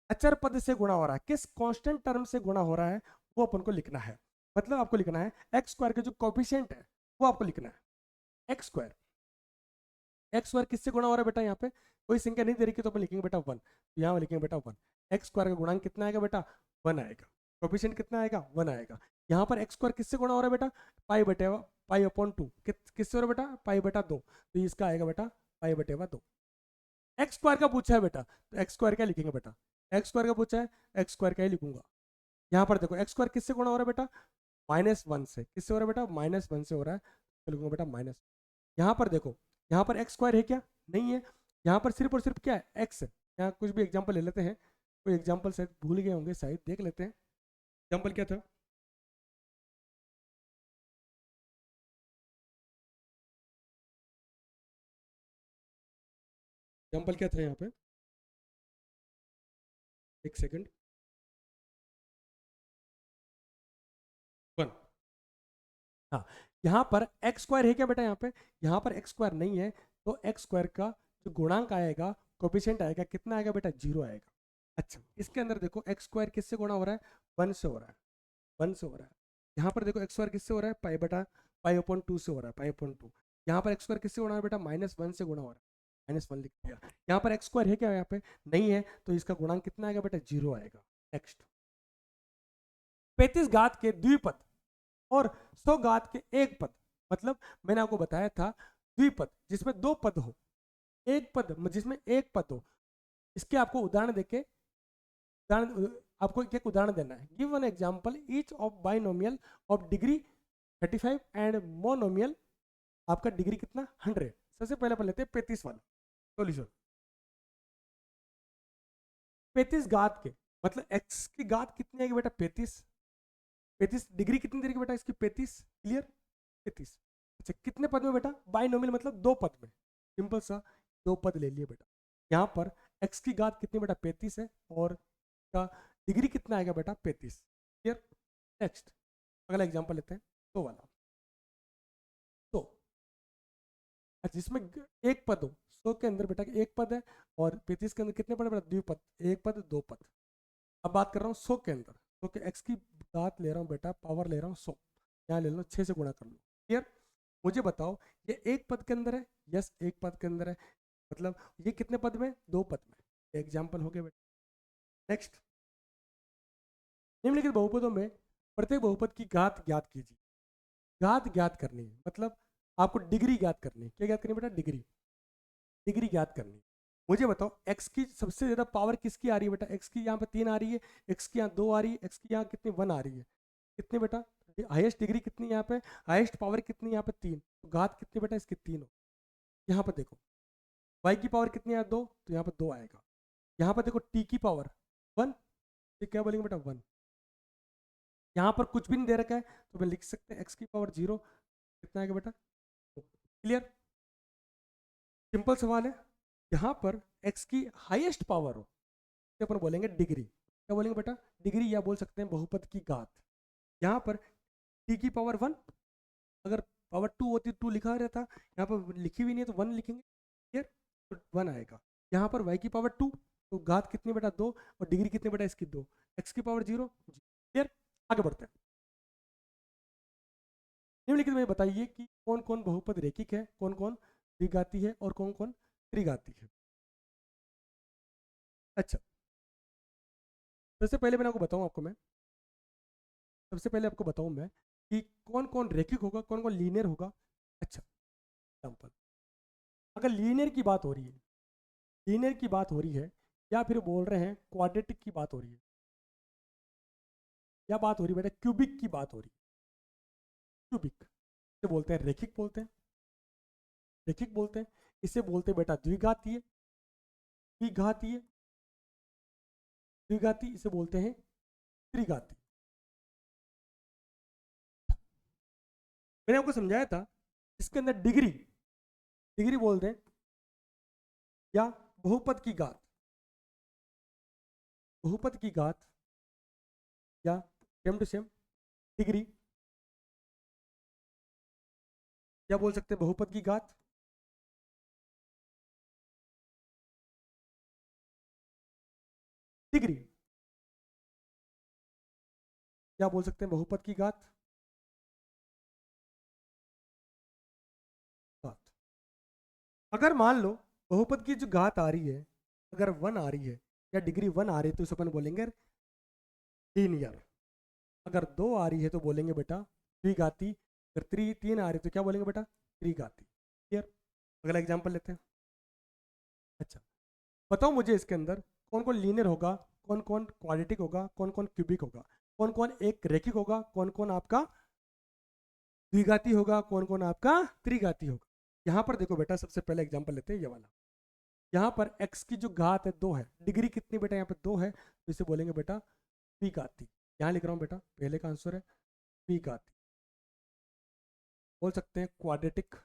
अचर पद से गुणा हो रहा है, किस कांस्टेंट टर्म से गुणा हो रहा है, वो अपन को लिखना है। मतलब आपको लिखना है एक्स स्क्वायर का जो कोएफिशिएंट है वो आपको लिखना है। एक्स स्क्वायर किससे गुणा हो रहा है बेटा, यहाँ पे कोई संख्या नहीं दे रही तो अपन लिखेंगे बेटा 1, तो यहाँ लिखेंगे बेटा 1। एक्स स्क्वायर का गुणांक कितना आएगा बेटा, 1 आएगा। कोएफिशिएंट कितना आएगा, 1 आएगा। यहाँ पर एक्स स्क्वायर किससे गुणा हो रहा है बेटा, पाई/2 किससे हो रहा है बेटा, पाई/2, तो इसका आएगा बेटा पाई/2। एक्स स्क्वायर का पूछा है बेटा, तो एक्स स्क्वायर क्या लिखेंगे बेटा, एक्स स्क्वायर का पूछा है, एक्स स्क्वायर का ही लिखूंगा। यहाँ पर देखो एक्स स्क्वायर किससे गुणा हो रहा है बेटा, -1 से, किससे हो रहा है बेटा, -1 से हो रहा है, तो लिखूंगा बेटा माइनस। यहाँ पर देखो, यहाँ पर एक्स स्क्वायर है क्या, नहीं है। यहाँ पर सिर्फ और सिर्फ क्या है, एक्स है। यहाँ कुछ भी एग्जाम्पल ले लेते हैं, कोई एग्जाम्पल शायद भूल गए होंगे, शायद देख लेते हैं एग्जाम्पल क्या था। एग्जाम्पल क्या था यहाँ पे, एक सेकंड, 1। हाँ, यहाँ पर एक्स स्क्वायर है क्या बेटा, यहाँ पर एक्स स्क्वायर नहीं है, तो एक्स स्क्वायर का जो गुणांक आएगा, कोएफिशिएंट आएगा, कितना आएगा बेटा, 0 आएगा। अच्छा, इसके अंदर देखो एक्स स्क्वायर किससे गुणा हो रहा है, 1 से हो रहा है, 1 से हो रहा है। यहाँ पर देखो एक्स स्क्वायर किससे हो रहा है, पाई बटा पाई अपॉन 2 से हो रहा है, पाई अपॉन 2। यहाँ पर एक्स स्क्वायर किससे गुणा हो रहा है बेटा, -1 से गुणा हो रहा है, -1 लिख दिया। यहाँ पर एक्स स्क्वायर है क्या, यहाँ पे नहीं है, तो इसका गुणांक कितना आएगा बेटा, 0 आएगा। नेक्स्ट, 35 घात के द्विपद और 100 घात के एक पद, मतलब मैंने आपको बताया था द्विपद जिसमें दो पद हो, एक पद जिसमें एक पद हो, इसके आपको उदाहरण देके उदाहरण आपको एक उदाहरण देना है। Give one example each of binomial of degree 35 and monomial आपका डिग्री कितना 100। सबसे पहले अपन लेते हैं 35 वाला सॉल्यूशन। 35 घात के मतलब एक्स की घात कितनी आएगी बेटा, 35। 35 डिग्री कितनी देगी बेटा इसकी, 35। क्लियर, 35। अच्छा, कितने पद में बेटा, बाइनोमियल मतलब दो पद में, सिंपल सा दो पद ले लिए बेटा। यहाँ पर x की घात कितनी बेटा, 35 है, और का डिग्री कितना आएगा बेटा, 35। क्लियर। नेक्स्ट, अगला एग्जांपल लेते हैं, तो वाला तो अच्छा, जिसमें एक पद हो, 100 के अंदर बेटा एक पद है, और 35 के अंदर कितने पद है बेटा, द्विपद, एक पद दो पद। अब बात कर रहा हूँ 100 के अंदर, तो एक्स की घात ले रहा हूँ बेटा, पावर ले रहा हूँ 100, यहाँ ले लो 6 से गुणा कर लो। क्लियर। मुझे बताओ ये एक पद के अंदर है, यस एक पद के अंदर है, मतलब ये कितने पद में, दो पद में। एग्जाम्पल हो गया बेटा। नेक्स्ट, निम्नलिखित बहुपदों में प्रत्येक बहुपद की घात ज्ञात कीजिए। घात ज्ञात करनी है मतलब आपको डिग्री ज्ञात करनी है। क्या ज्ञात करनी है बेटा, डिग्री, डिग्री ज्ञात करनी है। मुझे बताओ एक्स की सबसे ज्यादा पावर किसकी आ रही है बेटा, एक्स की यहाँ पे 3 आ रही है, एक्स की यहाँ 2 आ रही है, एक्स की यहाँ कितनी 1 आ रही है, कितनी बेटा, हाईएस्ट डिग्री कितनी यहाँ पे, हाईएस्ट पावर कितनी यहाँ पे 3, तो घात कितनी बेटा इसकी 3 हो। यहाँ पर देखो y की पावर कितनी है 2, तो यहाँ पर 2 आएगा। यहाँ पर देखो t की पावर 1, ये क्या बोलेंगे बेटा 1। यहाँ पर कुछ भी नहीं दे रखा है, तो मैं लिख सकते हैं x की पावर 0 कितना आएगा बेटा। क्लियर, सिंपल सवाल है। यहाँ पर x की हाईएस्ट पावर हो तो अपन बोलेंगे डिग्री, क्या बोलेंगे बेटा, डिग्री, या बोल सकते हैं बहुपद की घात। यहाँ पर t की पावर 1, अगर पावर 2 होती तो 2 लिखा रहता, यहाँ पर लिखी हुई नहीं है तो 1 लिखेंगे। क्लियर, तो 1 आएगा। यहाँ पर y की पावर 2, तो घात कितनी बेटा 2, और डिग्री कितनी बेटा इसकी 2, x की पावर 0। क्लियर, आगे बढ़ते हैं। निम्नलिखित में बताइए कि कौन कौन बहुपद रेखिक है, कौन कौन द्विघाती है, और कौन कौन त्रिघाती है। अच्छा, सबसे पहले मैंने आपको बताऊं, आपको मैं सबसे पहले आपको बताऊं मैं कि कौन कौन रेखिक होगा, कौन कौन लीनियर होगा। अच्छा, एग्जाम्पल, अगर लीनियर की बात हो रही है, लीनियर की बात हो रही है, या फिर बोल रहे हैं क्वाड्रेटिक की बात हो रही है, या बात हो रही है बेटा क्यूबिक की बात हो रही है। क्यूबिक इसे बोलते हैं रेखिक, बोलते हैं रेखिक बोलते हैं। इसे बोलते हैं बेटा द्विघातीय, द्विघातीय, द्विघाती इसे बोलते हैं त्रिघाती। मैंने आपको समझाया था इसके अंदर डिग्री, डिग्री बोलते हैं, या बहुपद की घात, बहुपद की घात, या सेम टू सेम डिग्री, या बोल सकते हैं बहुपद की घात, डिग्री, या बोल सकते हैं बहुपद की घात, घात। अगर मान लो बहुपद की जो घात आ रही है, अगर 1 आ रही है, या डिग्री 1 आ रही है, तो इसे अपन बोलेंगे लीनियर। अगर 2 आ रही है तो बोलेंगे बेटा द्विघाती, अगर 3 आ रही है तो क्या बोलेंगे बेटा, त्रिघाती। क्लियर, अगला एग्जांपल लेते हैं। अच्छा, बताओ मुझे इसके अंदर कौन कौन लीनियर होगा, कौन कौन क्वाड्रेटिक होगा, कौन कौन क्यूबिक होगा, कौन कौन एक रेखिक होगा, कौन कौन आपका द्विघाती होगा, कौन कौन आपका त्रिघाती होगा। यहाँ पर देखो बेटा, सबसे पहले एग्जांपल लेते हैं ये वाला। यहाँ पर x की जो घात है 2 है, डिग्री कितनी बेटा यहाँ पे 2 है, तो इसे बोलेंगे बेटा द्विघाती। यहाँ लिख रहा हूँ बेटा, पहले का आंसर है द्विघाती। बोल सकते हैं क्वाड्रेटिक,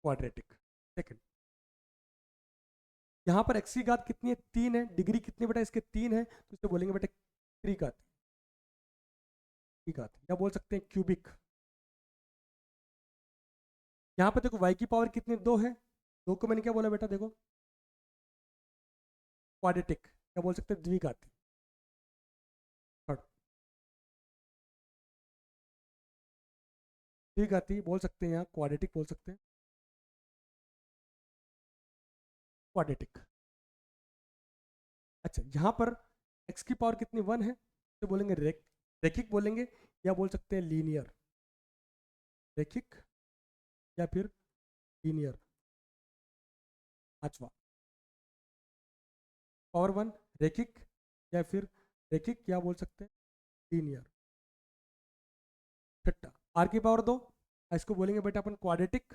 क्वाड्रेटिक। सेकंड, यहाँ पर x की घात कितनी है, 3 है, डिग्री कितनी बेटा इसके 3 है, तो इसे बोलेंगे बेटा त्रिघाती, त्रिघाती, या बोल सकते हैं क्यूबिक। यहाँ पे देखो y की पावर कितनी 2 है, 2 को मैंने क्या बोला बेटा, देखो क्वाड्रेटिक, क्या बोल सकते हैं, द्विघाती। द्विघाती बोल सकते हैं, यहाँ क्वाड्रेटिक बोल सकते हैं, क्वाड्रेटिक। अच्छा, यहाँ पर x की पावर कितनी 1 है, तो बोलेंगे रेखिक बोलेंगे, या बोल सकते हैं लीनियर, रेखिक या फिर लीनियर। पांचवा, पावर 1 रेखिक या फिर रेखिक, या बोल सकते हैं लीनियर। छठा, r की पावर 2, इसको बोलेंगे बेटा अपन क्वाड्रेटिक,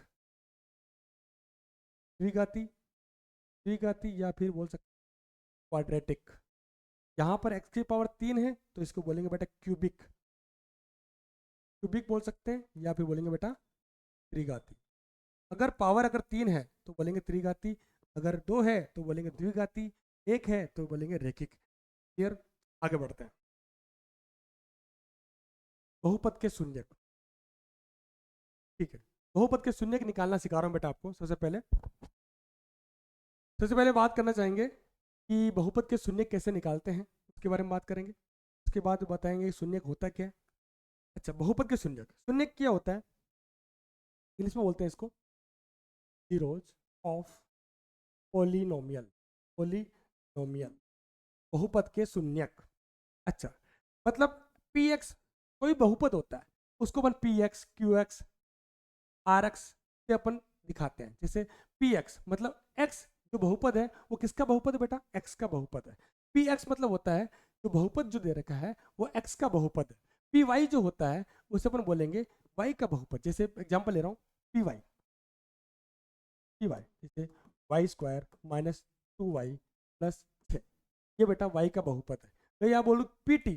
द्विघाती, द्विघाती या फिर बोल सकते क्वाड्रेटिक। यहाँ पर x की पावर 3 है तो इसको बोलेंगे बेटा क्यूबिक, क्यूबिक बोल सकते हैं, या फिर बोलेंगे बेटा त्रिघाती। अगर पावर अगर 3 है तो बोलेंगे त्रिघाती, अगर 2 है तो बोलेंगे द्विघाती, 1 है तो बोलेंगे रेखिक। क्लियर, आगे बढ़ते हैं। बहुपद के शून्यक, ठीक है, बहुपद के शून्यक निकालना सिखा रहा हूं बेटा आपको। सबसे पहले बात करना चाहेंगे कि बहुपद के शून्यक कैसे निकालते हैं, उसके बारे में बात करेंगे। उसके बाद बताएंगे शून्यक होता क्या है। अच्छा, बहुपद के शून्यक, शून्यक क्या होता है, इंग्लिश में बोलते हैं इसको जीरोज ऑफ पोलिनोमियल, पोलिनोमियल, बहुपद के शून्यक। अच्छा, मतलब पी एक्स कोई बहुपद होता है, उसको अपन P X, Q X, R X से अपन दिखाते हैं। जैसे पी एक्स मतलब एक्स जो बहुपद है वो किसका बहुपद है बेटा, एक्स का बहुपद है। पी एक्स मतलब होता है जो बहुपद जो दे रखा है वो एक्स का बहुपद है। पी वाई जो होता है उसे अपन बोलेंगे वाई का बहुपद। जैसे एग्जांपल ले रहा हूँ, पी वाई, पी वाई जैसे y square minus 2y plus 6, ये बेटा वाई का बहुपद है। तो या बोलूँ P T,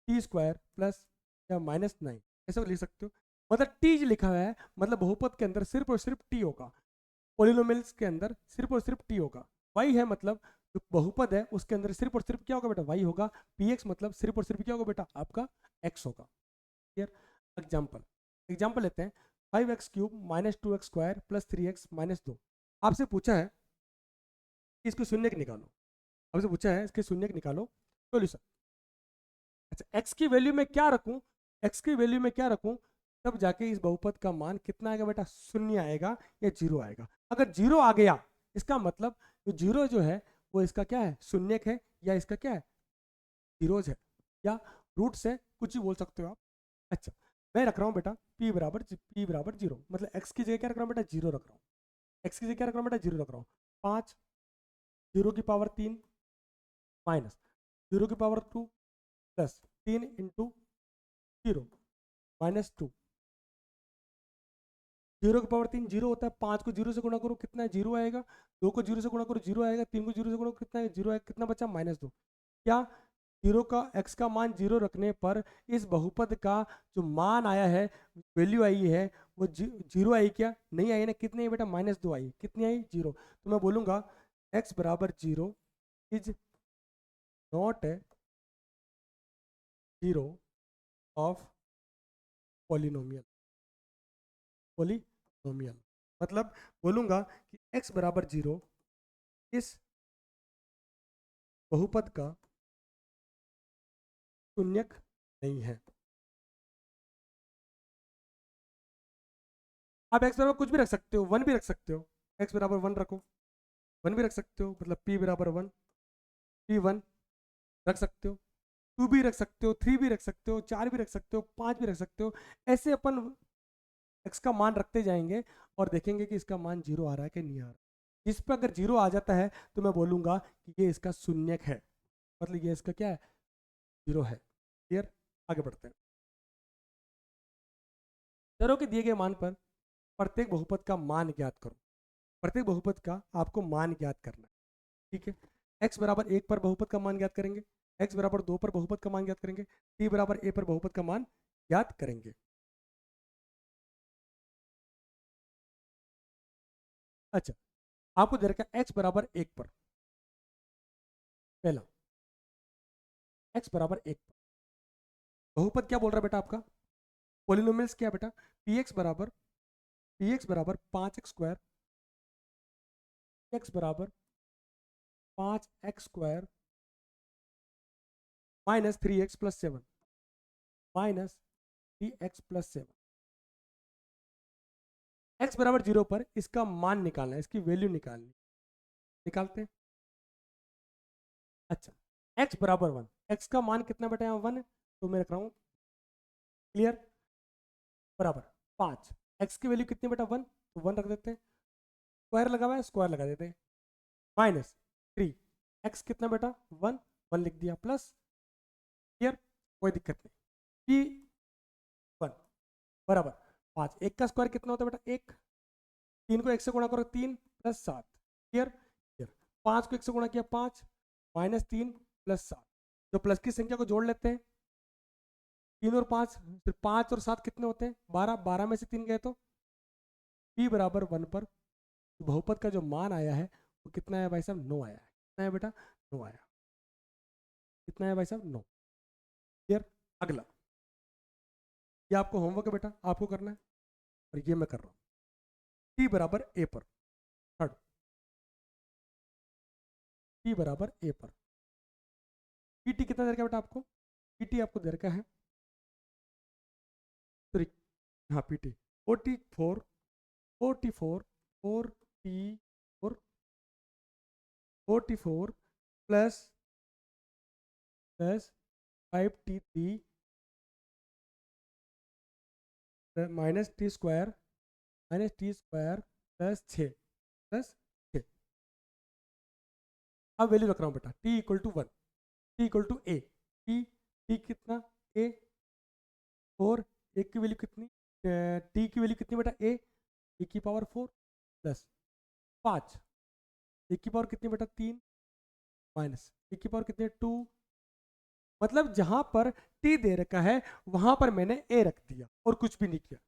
T square plus या माइनस 9, ऐसे लिख सकते हो। मतलब टी जो लिखा हुआ है मतलब बहुपद के अंदर सिर्फ और सिर्फ टी होगा, पोलिनोमियल्स के अंदर सिर्फ और सिर्फ टी होगा। वाई है मतलब जो बहुपद है उसके अंदर सिर्फ और सिर्फ क्या होगा बेटा, वाई होगा। पी एक्स मतलब सिर्फ और सिर्फ क्या होगा बेटा, आपका एक्स होगा। क्लियर। एग्जाम्पल, एग्जाम्पल लेते हैं, 5x³ minus 2x² plus 3x minus 2। आपसे पूछा है कि इसको शून्यक निकालो, आपसे पूछा है इसके शून्यक निकालो, सोल्यूशन। अच्छा, x की वैल्यू में क्या रखूं, x की वैल्यू में क्या रखूं, तब जाके इस बहुपद का मान कितना आएगा बेटा, शून्य आएगा या जीरो आएगा। अगर जीरो आ गया इसका मतलब जो जीरो जो है वो इसका क्या है, शून्यक है, या इसका क्या है, जीरोज है, या रूट से कुछ ही बोल सकते हो आप। अच्छा, मैं रख रहा हूँ बेटा p बराबर जीरो, मतलब x की जगह क्या रख रहा हूँ बेटा, जीरो रख रहा हूँ। x की जगह क्या रख रहा हूँ बेटा, जीरो रख रहा हूँ। 5 जीरो की पावर 3 माइनस जीरो की power 2 plus 3 into zero minus 2। Zero की पावर 3 जीरो होता है, 5 को जीरो से गुणा करो कितना है, जीरो आएगा। 2 को जीरो से गुणा करो जीरो आएगा, 3 को जीरो से गुणा करो कितना है, जीरो आएगा। कितना बचा, -2। क्या जीरो का x का मान जीरो रखने पर इस बहुपद का जो मान आया है, वैल्यू आई है, वो जीरो आई क्या, नहीं आई ना। कितनी आई बेटा, -2 आई। कितनी आई, जीरो। तो मैं बोलूंगा x बराबर zero is not a zero of polynomial, polynomial मतलब बोलूंगा कि x बराबर जीरो इस बहुपद का शून्यक नहीं है। आप x बराबर कुछ भी रख सकते हो, वन भी रख सकते हो, x बराबर वन रखो, वन भी रख सकते हो, मतलब p बराबर वन, p वन रख सकते हो, टू भी रख सकते हो, थ्री भी रख सकते हो, चार भी रख सकते हो, पांच भी रख सकते हो। ऐसे अपन x का मान रखते जाएंगे और देखेंगे कि इसका मान जीरो आ रहा है कि नहीं आ रहा। इस पर अगर जीरो आ जाता है तो मैं बोलूंगा कि ये इसका शून्यक है, मतलब ये इसका क्या है, जीरो है। क्लियर, आगे बढ़ते हैं। चरों के दिए गए मान पर प्रत्येक बहुपद का मान ज्ञात करो। प्रत्येक बहुपद का आपको मान ज्ञात करना है, ठीक है। x बराबर 1 पर बहुपद का मान ज्ञात करेंगे, x बराबर 2 पर बहुपद का मान ज्ञात करेंगे, t बराबर a पर बहुपद का मान ज्ञात करेंगे। अच्छा, आपको दे रखा है x बराबर 1 पर, पहला x बराबर 1 पर बहुपद क्या बोल रहा है बेटा आपका, पोलिनोमियल्स क्या है बेटा, पी एक्स बराबर 5x² x बराबर 5x² minus 3x+7 minus 3x+7। x बराबर 0 पर इसका मान निकालना है, इसकी वैल्यू निकालनी, निकालते हैं। अच्छा, x बराबर 1, x का मान कितना बेटा यहाँ 1 है, तो मैं रख रहा हूँ क्लियर, बराबर 5, x की वैल्यू कितनी बेटा 1, तो 1 रख देते हैं, स्क्वायर लगा हुआ है स्क्वायर लगा देते हैं, माइनस 3, x कितना बेटा 1, 1 लिख दिया, प्लस, क्लियर, कोई दिक्कत नहीं, p 1 बराबर 5, 1 का स्क्वायर कितना होता है बेटा 1, 3 को 1 से गुणा करो 3 प्लस 7, क्लियर क्लियर, 5 को 1 से गुणा किया 5 माइनस 3 प्लस 7, जो प्लस की संख्या को जोड़ लेते हैं, 3 और 5, फिर 5 और 7 कितने होते हैं 12, 12 में से 3 गए तो p बराबर 1 पर बहुपद का जो मान आया है वो कितना है भाई साहब 9 आया है, कितना है बेटा 9 आया, कितना है भाई साहब 9, क्लियर। अगला, ये आपको होमवर्क है बेटा, आपको करना है और ये मैं कर रहा हूँ, t बराबर a पर, थर्ड t बराबर a पर, pt कितना दे रखा है बेटा आपको, pt आपको दे रखा है, सॉरी हाँ pt 44 44 44 44 plus plus 5t3 minus t square plus 6 plus 6। अब वैल्यू रख रहा हूँ बेटा, t equal to 1, t equal to a, t कितना a, और a की वैल्यू कितनी, t की वैल्यू कितनी बेटा a की पावर 4 प्लस 5, a की पावर कितनी बेटा 3 माइनस a की पावर कितनी 2, मतलब जहां पर t दे रखा है वहां पर मैंने a रख दिया और कुछ भी नहीं किया।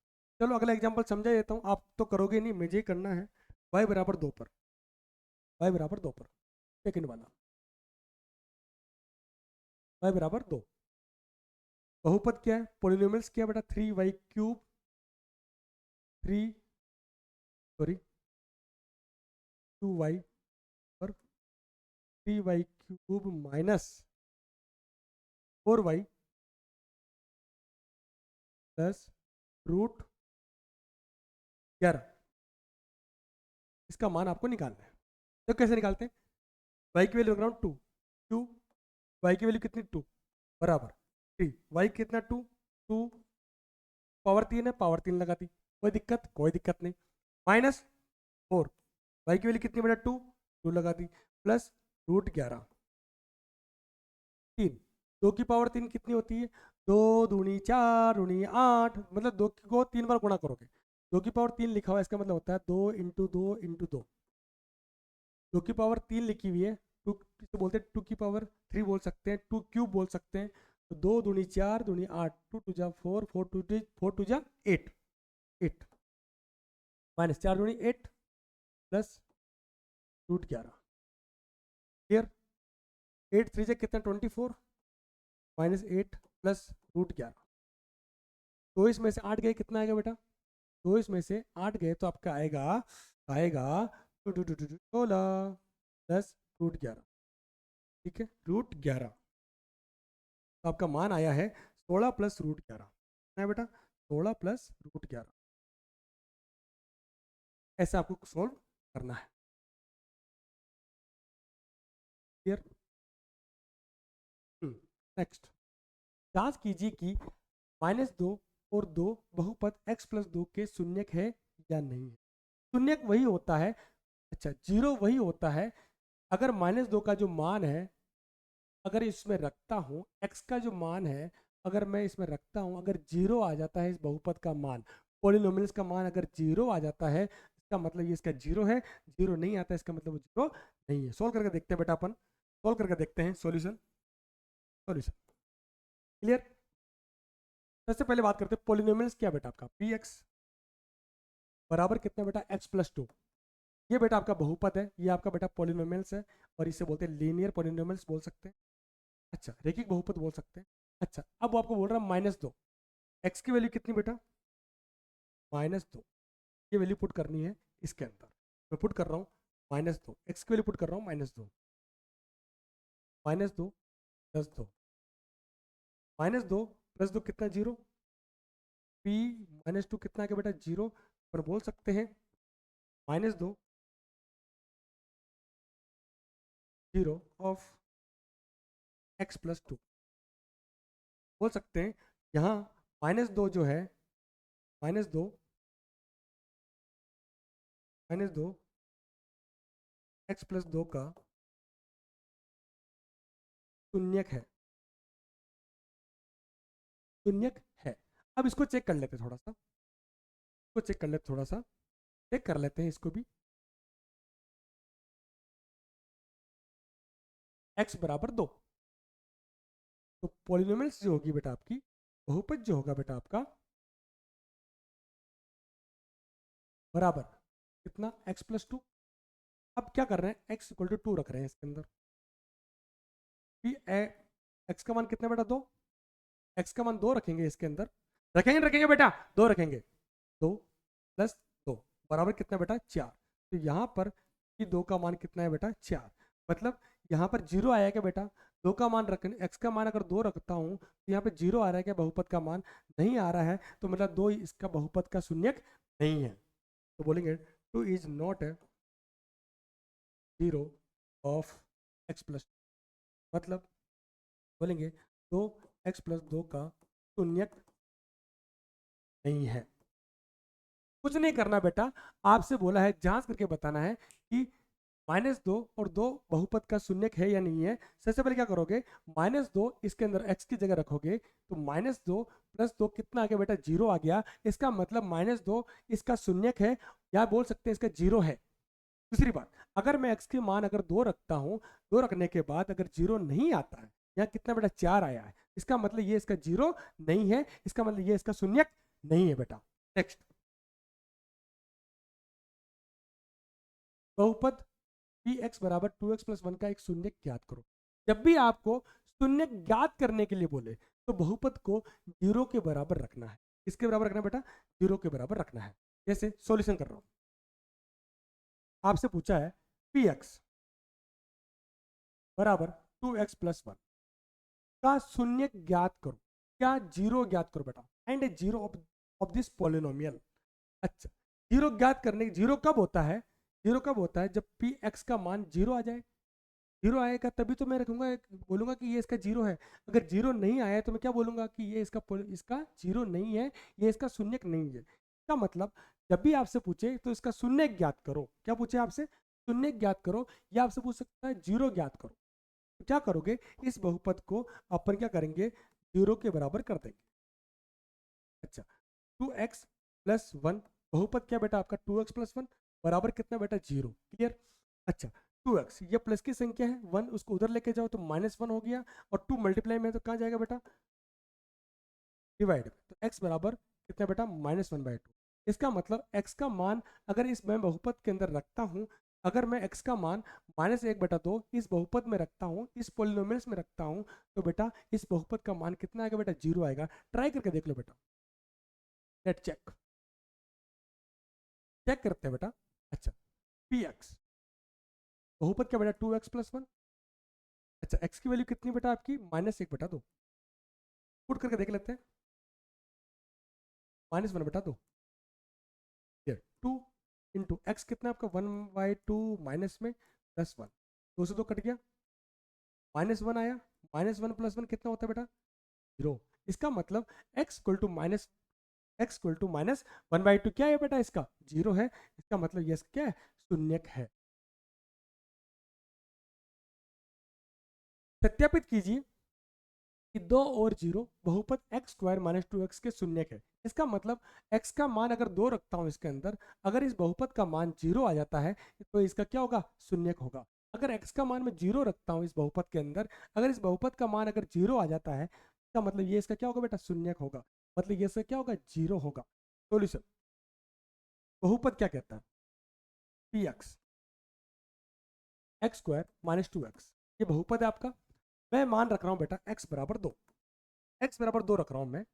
चलो अगला एग्जांपल समझा देता हूँ, आप तो करोगे नहीं, मुझे ही करना है। y बराबर 2 पर, y बराबर 2 पर, सेकंड वाला y बराबर 2, बहुपद क्या है, पॉलिनोमियल्स क्या है बेटा 3y³ 3 सॉरी 2y पर 3y³ minus 4y plus root 11, इसका मान आपको निकालना है। तो कैसे निकालते हैं, y की वैल्यू रख 2, 2 y की वैल्यू कितनी 2 बराबर 3, y कितना 2, 2 पावर 3 है, पावर 3 लगा दी, कोई दिक्कत, कोई दिक्कत नहीं, माइनस 4 y की वैल्यू कितनी बेटा 2, 2 लगा दी, प्लस रूट 11, 3, 2 की पावर 3 कितनी होती है, 2 दूनी 4 दूनी 8, मतलब 2 को 3 बार गुणा करोगे, 2 की पावर 3 लिखा हुआ है, इसका मतलब होता है 2 इंटू 2 इंटू 2, 2 की पावर 3 लिखी हुई है, 2 किसे बोलते हैं 2 की पावर 3 बोल सकते हैं, 2 क्यूब बोल सकते हैं, तो 2 दूनी 4 दूनी 8, 2 टू जा 4, 4 टू जा 8, 8 माइनस 4 दूनी 8 प्लस रूट 11, क्लियर, 8 3 जा कितना 24 माइनस 8 प्लस रूट 11, तो इसमें से 8 गए कितना आएगा बेटा, तो इसमें से 8 गए तो आपका आएगा आएगा 16 प्लस रूट 11, ठीक है, रूट 11, तो आपका मान आया है 16 प्लस रूट 11, कितना है बेटा 16 प्लस रूट 11, ऐसा आपको सोल्व करना है, क्लियर। नेक्स्ट, जांच कीजिए कि -2 और 2 बहुपद x+2 के शून्यक है या नहीं है। शून्यक वही होता है, अच्छा जीरो वही होता है अगर -2 का जो मान है, अगर इसमें रखता हूँ x का जो मान है, अगर मैं इसमें रखता हूँ, अगर जीरो आ जाता है इस बहुपद का मान, पॉलिनोमियल्स का मान अगर जीरो आ जाता है, इसका मतलब ये इसका जीरो है, जीरो नहीं आता इसका मतलब वो जीरो नहीं है। सोल्व करके देखते हैं बेटा, अपन सोल्व करके देखते हैं, सॉल्यूशन सॉल्यूशन क्लियर। सबसे पहले बात करते हैं पॉलिनोमियल्स क्या बेटा, आपका px बराबर कितना बेटा x+2, ये बेटा आपका बहुपद है, ये आपका बेटा पॉलिनोमियल्स है, और इसे बोलते हैं लीनियर पॉलिनोमियल्स बोल सकते हैं, अच्छा रेखिक बहुपद बोल सकते हैं। अच्छा अब वो आपको बोल रहा है -2, x की वैल्यू कितनी बेटा -2, ये वैल्यू पुट करनी है इसके अंदर, मैं पुट कर रहा हूँ -2, x की वैल्यू पुट कर रहा हूँ -2, -2 प्लस 2, -2 प्लस 2 कितना 0, p -2 कितना आ गया बेटा 0, पर बोल सकते हैं -2 0 ऑफ x प्लस 2, बोल सकते हैं यहाँ -2 जो है -2 x प्लस 2 का शून्यक है, शून्यक है। अब इसको चेक कर लेते हैं थोड़ा सा, इसको चेक कर लेते थोड़ा सा, चेक कर लेते हैं इसको भी। x बराबर 2, तो पॉलिनोमियल्स जो होगी बेटा आपकी, बहुपद जो होगा बेटा आपका बराबर कितना x प्लस 2। अब क्या कर रहे हैं, x इक्वल टू 2 रख रहे हैं इसके अंदर, x का मान कितना बेटा 2, x का मान 2 रखेंगे इसके अंदर, रखेंगे बेटा 2 रखेंगे, 2 प्लस 2 बराबर कितना बेटा 4। तो यहाँ पर कि 2 का मान कितना है बेटा 4, मतलब यहाँ पर 0 आया क्या बेटा, 2 का मान रखने, x का मान अगर 2 रखता हूँ तो यहाँ पे 0 आ रहा है क्या, बहुपद का मान नहीं आ रहा है, तो मतलब 2 इसका बहुपद का शून्यक नहीं है। तो बोलेंगे 2 is not a 0 of x plus, मतलब बोलेंगे 2 x प्लस 2 का शून्यक नहीं है। कुछ नहीं करना बेटा, आपसे बोला है जांच करके बताना है कि -2 और 2 बहुपद का शून्यक है या नहीं है। सबसे पहले क्या करोगे, -2 इसके अंदर x की जगह रखोगे तो -2 प्लस 2 कितना आ गया बेटा 0 आ गया, इसका मतलब -2 इसका शून्यक है, या बोल सकते हैं इसका 0 है। दूसरी बात, अगर मैं x के मान अगर 2 रखता हूँ, 2 रखने के बाद अगर 0 नहीं आता है, यहाँ कितना बेटा 4 आया है, इसका मतलब ये इसका 0 नहीं है, इसका मतलब ये इसका शून्यक नहीं है बेटा। नेक्स्ट, बहुपद px बराबर 2x प्लस 1 का एक शून्य ज्ञात करो। जब भी आपको शून्य ज्ञात करने के लिए बोले तो बहुपद को 0 के बराबर रखना है। किसके बराबर रखना है बेटा, 0 के बराबर रखना है। जैसे सॉल्यूशन कर रहा हूं, आपसे पूछा है px बराबर 2x प्लस 1 का शून्य ज्ञात करो, क्या 0 ज्ञात करो बेटा, find A 0 of this polynomial. अच्छा, 0 ज्ञात करने, 0 कब होता है, 0 कब होता है जब px का मान 0 आ जाए, 0 आएगा तभी तो मैं रखूंगा, बोलूंगा कि ये इसका 0 है। अगर 0 नहीं आया तो मैं क्या बोलूंगा कि ये इसका 0 नहीं है, ये इसका शून्यक नहीं है। क्या मतलब, जब भी आपसे पूछे तो इसका शून्य ज्ञात करो, क्या पूछे आपसे, शून्य ज्ञात करो, या आपसे पूछ सकता है 0 ज्ञात करो। तो क्या करोगे, इस बहुपद को अपन क्या करेंगे, 0 के बराबर कर देंगे। अच्छा, 2x प्लस 1, बहुपद क्या बेटा आपका 2x प्लस 1 बराबर कितना बेटा 0, क्लियर। अच्छा, 2x ये प्लस की संख्या है, 1 उसको उधर लेके जाओ तो -1 हो गया, और 2 मल्टीप्लाई में तो कहाँ जाएगा बेटा, डिवाइड, तो x बराबर कितना बेटा -1/2। इसका मतलब x का मान अगर इस मैं बहुपद के अंदर रखता हूँ, अगर मैं x का मान -1/2 इस बहुपद में रखता हूँ, इस पोलिनोमियल्स में रखता हूँ, तो बेटा इस बहुपद का मान कितना आएगा बेटा 0 आएगा। ट्राई करके देख लो बेटा, लेट चेक, चेक करते हैं बेटा। अच्छा, px बहुपद क्या बेटा 2x प्लस 1, अच्छा x की वैल्यू कितनी बेटा आपकी -1/2, पुट करके देख लेते हैं, -1/2, ये 2 इंटू एक्स कितना आपका 1/2 माइनस में +1, 2 से 2 कट गया, -1 आया, -1 प्लस 1 कितना होता है बेटा 0। इसका मतलब x इक्वल टू -1/2 क्या है बेटा, इसका 0 है, इसका मतलब ये क्या है, शून्यक है। सत्यापित कीजिए कि 2 और 0 बहुपद x स्क्वायर माइनस 2x के शून्यक है। इसका मतलब x का मान अगर 2 रखता हूं इसके अंदर, अगर इस बहुपद का मान 0 आ जाता है तो इसका क्या होगा, शून्यक होगा। अगर x का मान मैं 0 रखता हूं इस बहुपद के अंदर, अगर इस बहुपद का मान अगर 0 आ जाता है, इसका मतलब ये इसका क्या होगा बेटा, शून्यक होगा, मतलब ये इसका क्या होगा 0 होगा। सोल्यूशन, बहुपद क्या कहता है, px x square minus 2x, ये बहुपद है आपका। मैं मान रख रहा हूं बेटा x बराबर 2, x बराबर 2 रख रहा हूं मैं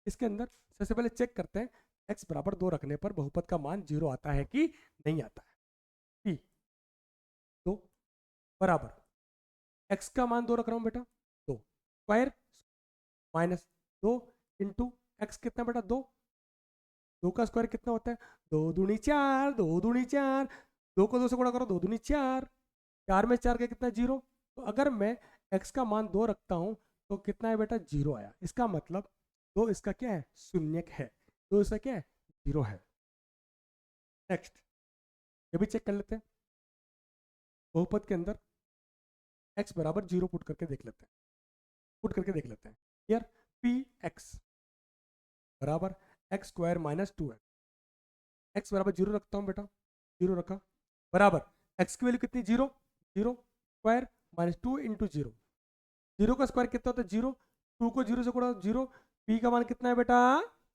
इसके अंदर। सबसे पहले चेक करते हैं x बराबर 2 रखने पर बहुपद का मान 0 आता है कि नहीं आता है। p 2 बराबर एक्स का मान 2 रख रहा हूँ बेटा, 2 स्क्वायर माइनस 2 इंटू एक्स कितना बेटा 2, 2 का स्क्वायर कितना होता है 2 दूनी 4, 2 दूनी 4, 2 को 2 से गुणा करो 2 दूनी 4, 4 में 4 का कितना 0। तो अगर मैं x का मान 2 रखता हूँ तो कितना है बेटा 0 आया, इसका मतलब 2 इसका क्या है शून्यक है, 2 इसका क्या है 0 है। नेक्स्ट ये भी चेक कर लेते हैं, बहुपद के अंदर x बराबर 0 पुट करके देख लेते हैं, पुट करके देख लेते हैं यार। पी एक्स बराबर एक्स स्क्वायर माइनस 2 एक्स बराबर 0 रखता हूँ बेटा, 0 रखा, बराबर एक्स की वैल्यू कितनी 0, 0 स्क्वायर माइनस 2 इंटू 0, 0 का स्क्वायर कितना होता है 0, 2 को 0 से गुणा 0, पी का मान कितना है बेटा,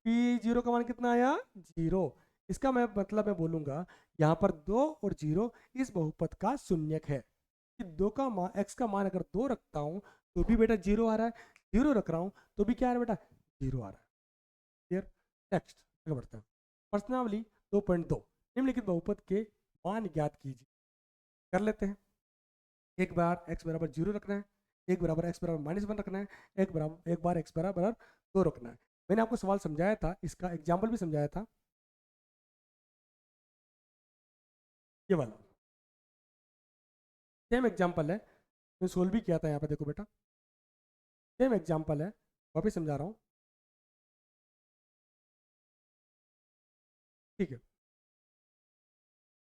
पी 0 का मान कितना आया 0। इसका मैं मतलब मैं बोलूंगा यहाँ पर 2 और 0 इस बहुपद का शून्यक है कि 2 का मान एक्स का मान अगर 2 रखता हूँ तो भी बेटा 0 आ रहा है, 0 रख रहा हूँ तो भी क्या आ रहा है बेटा 0 आ रहा है। क्लियर। नेक्स्ट आगे बढ़ते हैं, प्रश्नावली 2.2 निम्नलिखित बहुपद के मान ज्ञात कीजिए। कर लेते हैं, एक बार x बराबर 0 रखना है, एक बराबर x बराबर -1 रखना है, एक बार x बराबर 2 रखना है। मैंने आपको सवाल समझाया था, इसका एग्जाम्पल भी समझाया था, ये वाला सेम एग्जाम्पल है, मैं सोल्व भी किया था यहाँ पे, देखो बेटा सेम एग्जाम्पल है, वापिस समझा रहा हूँ, ठीक है।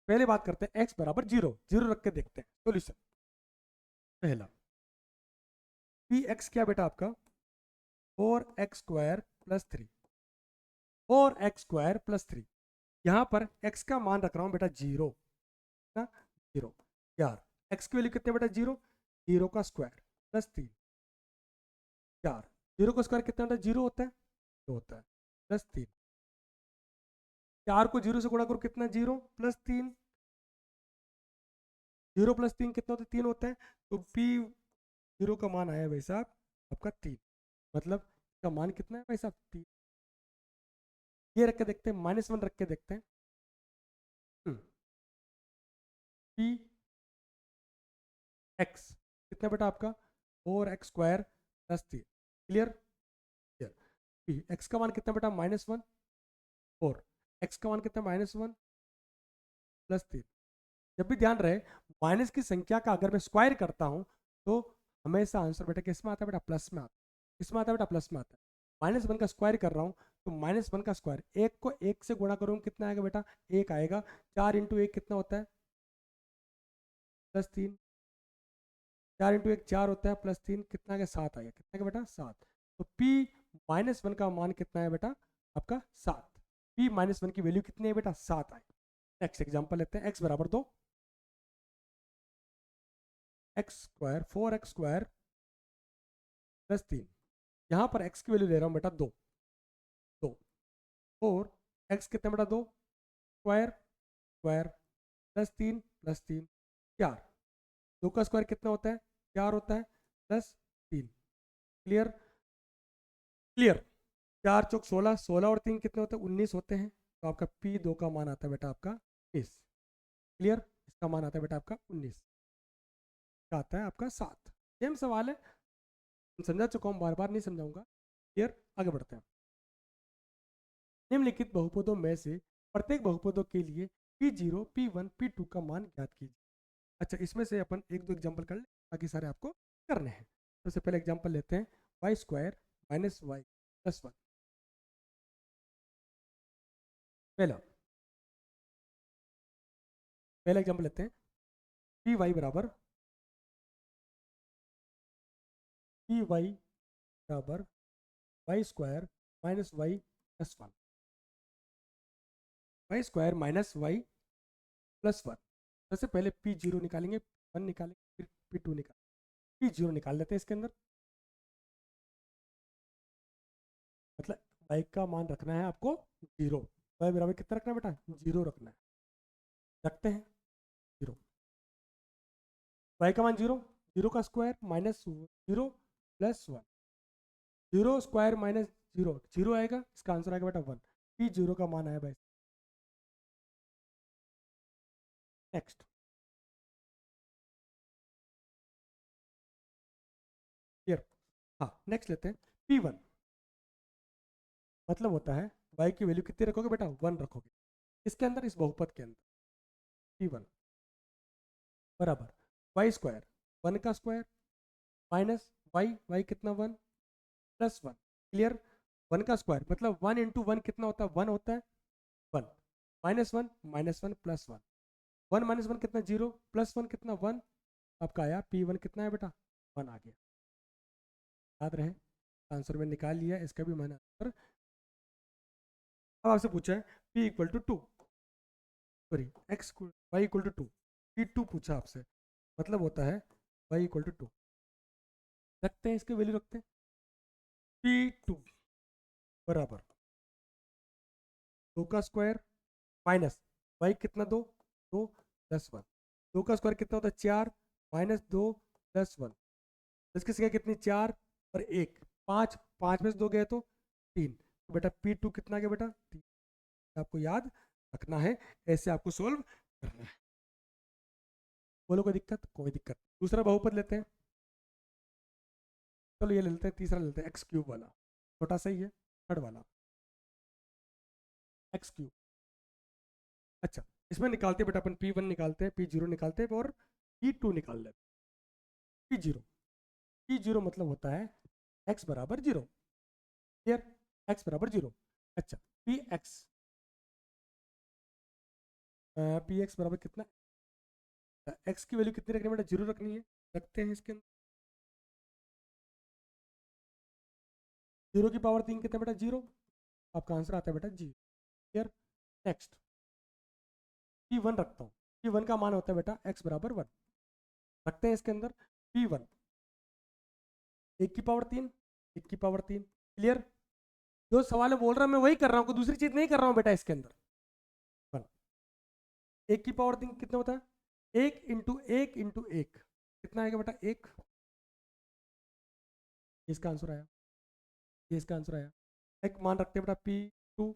पहले बात करते हैं x बराबर 0, 0 रख के देखते हैं सोल्यूशन। पहला पी एक्स क्या बेटा आपका 4x square plus 3, 4x square plus 3, यहाँ पर x का मान रख रहा हूँ बेटा 0 ना, 0 4, x की वैल्यू कितने बेटा 0, 0 का स्क्वायर प्लस 3 4, 0 का स्क्वायर कितना होता है 0 होता है, 2 होता है, प्लस 3, 4 को 0 से गुणा करो कितना 0 प्लस 3, 0 प्लस 3 कितना होता है 3 होता है, तो p 0 का मान आया भाई साहब आपका 3, मतलब इसका मान कितना है भाई साहब 3। ये रख के देखते हैं, -1 रख के देखते हैं, p x कितना बेटा आपका 4x square plus 3, clear, clear. p x का मान कितना बेटा -1, 4 x का मान कितना -1 प्लस 3। जब भी ध्यान रहे माइनस की संख्या का अगर मैं स्क्वायर करता हूं तो हमेशा आंसर बेटा किस में आता है बेटा प्लस में आता है, किस में आता है बेटा प्लस में आता है। -1 का स्क्वायर कर रहा हूं तो -1 का स्क्वायर, एक को एक से गुणा करूंगा कितना आएगा बेटा 1 आएगा, 4 इंटू 1 कितना होता है +3, 4 इंटू 1 4 होता है, +3 कितना आ गया 7 आ गया, कितना का बेटा 7। तो p -1 का मान कितना है बेटा आपका 7, p -1 की वैल्यू कितनी है बेटा 7 आई। नेक्स्ट एग्जांपल लेते हैं, x बराबर 2, x square 4x square plus 3, यहाँ पर x की वैल्यू ले रहा हूँ बेटा 2, 2 4 x कितना बेटा 2 स्क्वायर स्क्वायर +3 4, 2 का स्क्वायर कितना होता है 4 होता है, +3, क्लियर, क्लियर। 4 चौक 16, 16 और 3 कितने होते हैं 19 होते हैं, तो आपका p2 का मान आता है बेटा आपका 19, क्लियर, इसका मान आता है बेटा आपका 19, का आता है आपका 7। सेम सवाल है, समझा चुका हूँ, बार बार नहीं समझाऊंगा, क्लियर। आगे बढ़ते हैं, निम्नलिखित बहुपदों में से प्रत्येक बहुपदों के लिए p0 p1 p2 का मान ज्ञात कीजिए। अच्छा इसमें से अपन एक दो एग्जांपल कर ले, बाकी सारे आपको करने हैं। सबसे पहले एग्जांपल लेते हैं y square minus y plus 1, पहला पहला एग्जांपल लेते हैं, पी वाई बराबर y square minus y plus 1, y square minus y plus 1। सबसे पहले p0 निकालेंगे, 1 निकालेंगे, फिर p2 निकालेंगे, p0 निकाल लेते हैं इसके अंदर, मतलब y का मान रखना है आपको 0, y बराबर कितना रखना है बेटा 0 रखना है, रखते हैं 0, y का मान 0, 0 का square minus 0 plus 1, 0 square minus 0 0 आएगा, इसका आंसर आएगा बेटा 1, p0 का मान आया भाई। नेक्स्ट हाँ नेक्स्ट लेते हैं P1, मतलब होता है y की वैल्यू कितनी रखोगे बेटा, 1 रखोगे इसके अंदर, इस बहुपद के अंदर। P1 बराबर वाई स्क्वायर, 1 का स्क्वायर माइनस वाई कितना 1 प्लस 1, क्लियर। 1 का स्क्वायर मतलब 1 इंटू 1 कितना होता है, 1 होता है, 1 माइनस वन प्लस 1, 1 माइनस 1 कितना 0, प्लस 1 कितना 1, आपका आया P1 कितना है बेटा 1 आ गया। याद रहे आंसर में निकाल लिया, इसका भी मैंने आंसर। अब आपसे पूछा है P equal to 2, sorry x y equal to 2, P2 पूछा आपसे, मतलब होता है y इक्वल टू 2, रखते हैं इसके वैल्यू रखते हैं। P2 बराबर 2 का स्क्वायर माइनस वाई कितना 2, 2 प्लस 1, 2 का स्क्वायर कितना होता है 4 माइनस 2 प्लस 1, इसकी संख्या कितनी 4 और 1 5, 5 में से 2 गए तो 3, तो बेटा P2 कितना गया बेटा 3, आपको याद रखना है, ऐसे आपको सोल्व करना है। बोलो कोई दिक्कत, कोई दिक्कत। दूसरा बहुपद लेते हैं, चलो ये ले लेते हैं, तीसरा ले लेते हैं एक्स क्यूब वाला, छोटा सा ही है, थर्ड वाला एक्स क्यूब। अच्छा इसमें निकालते हैं बेटा अपन P1 निकालते हैं, P0 निकालते हैं और P2 निकाल लेते हैं। P0 मतलब होता है x बराबर 0, क्लियर, x बराबर 0। अच्छा px बराबर कितना, x की वैल्यू कितनी रखनी है बेटा, 0 रखनी है, रखते हैं इसके अंदर। 0 की पावर 3 कितना बेटा 0, आपका आंसर आता है बेटा 0, क्लियर। नेक्स्ट P1 रखता हूँ, P1 का मान होता है बेटा x बराबर 1, रखते हैं इसके अंदर। P1 1 की पावर 3, 1 की पावर 3, क्लियर। जो सवाल है बोल रहा हूँ मैं वही कर रहा हूँ, कोई दूसरी चीज नहीं कर रहा हूँ बेटा इसके अंदर। 1 की पावर 3 कितना होता है, 1 इंटू 1 कितना आएगा बेटा 1, इसका आंसर आया, ये इसका आंसर आया। एक मान रखते हैं बेटा P2,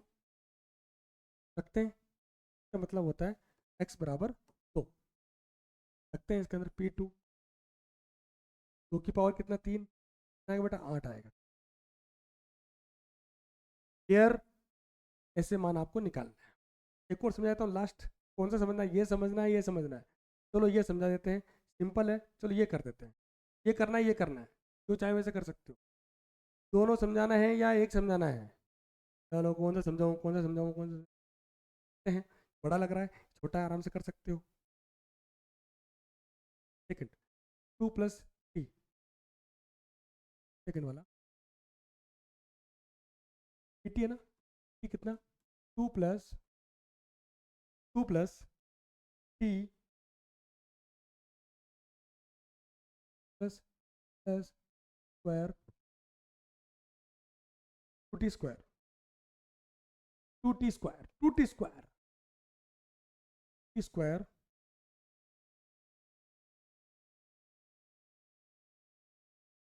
रखते हैं, इसका मतलब होता है x बराबर 2, रखते हैं इसके अंदर P2, 2 की पावर कितना 3 आएगा बेटा 8 आएगा, क्लियर। ऐसे मान आपको निकालना है। एक और समझाता हूँ लास्ट, कौन सा समझना है, ये समझना है, ये समझना है, चलो ये समझा देते हैं, सिंपल है, चलो ये कर देते हैं, ये करना है, ये करना है, जो चाहे वैसे कर सकते हो। दोनों समझाना है या एक समझाना है, चलो कौन सा समझाऊँ, कौन सा समझाऊँ, कौन सा है, बड़ा लग रहा है, छोटा आराम से कर सकते हो। सेकंड 2 प्लस टी, सेकंड वाला टी है ना, टी कितना 2 plus T plus plus square 2t square, 2t square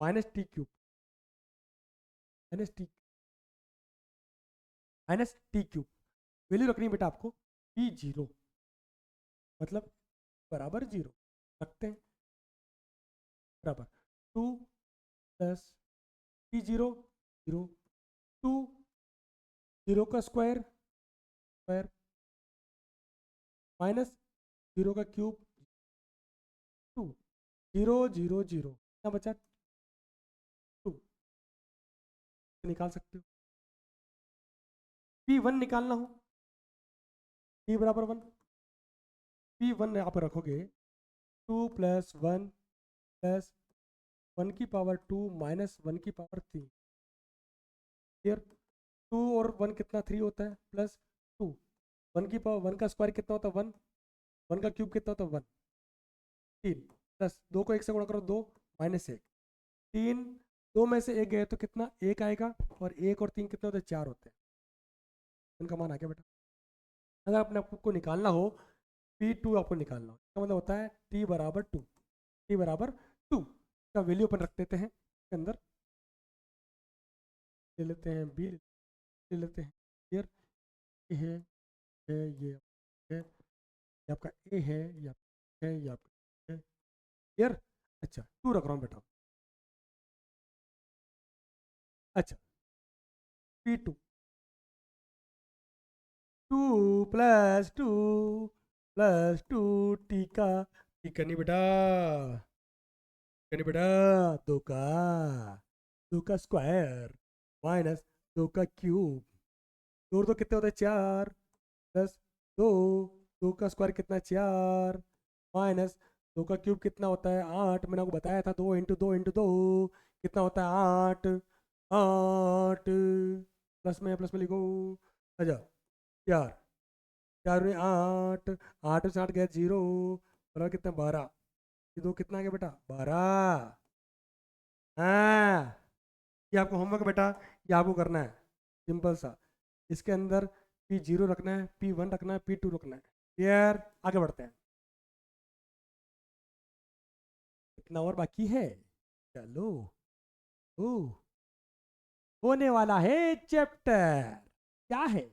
minus T cube, minus T value रखनी है बेटा आपको P0, मतलब बराबर 0, रखते हैं बराबर 2 प्लस P0 0, 2 0 का स्क्वायर स्क्वायर माइनस 0 का क्यूब 2, 0 0 0 क्या बचा 2, निकाल सकते हो। P1 निकालना हो, P बराबर 1, P1 यहाँ पर रखोगे 2 प्लस 1 प्लस 1 की पावर 2 माइनस 1 की पावर 3, क्लियर। 2 और 1 कितना 3 होता है, प्लस 2, 1 की पावर 1 का स्क्वायर कितना होता है 1, 1 का क्यूब कितना होता है 1, 3 प्लस 2 को 1 से गुणा करो 2 माइनस 1, 3, 2 में से 1 गए तो कितना 1 आएगा, और 1 और 3 कितने होते हैं 4 होते हैं, इनका मान आ गया बेटा। अगर अपने आपको निकालना हो P2 आपको निकालना हो, इसका मतलब होता है T बराबर 2, T बराबर 2 का वैल्यू अपन रख देते हैं इसके अंदर, ले लेते हैं B, ले लेते हैं, क्लियर। ये है ये है, ये आपका ए है, ये आपका है, ये आपका है, क्लियर। अच्छा 2 रख रहा हूँ बेटा, अच्छा P2 2 प्लस 2 प्लस 2 टी का नहीं बेटा, नहीं बेटा, दो का, दो का स्क्वायर माइनस दो का क्यूब, दो और दो कितने होते हैं चार, प्लस दो, दो का स्क्वायर कितना है चार, माइनस दो का क्यूब कितना होता है आठ, मैंने आपको बताया था दो इंटू दो कितना होता है आठ, आठ प्लस में लिखो, अच्छा चार, चार में आठ, आठ से आठ गया जीरो, बराबर कितना बारह, ये दो कितना आ गया बेटा बारह, हाँ ये आपको होमवर्क बेटा, ये आपको करना है सिंपल सा, इसके अंदर P0 रखना है, P1 रखना है, P2 रखना है, क्लियर, आगे बढ़ते हैं, इतना और बाकी है, चलो ओ होने वाला है चैप्टर, क्या है,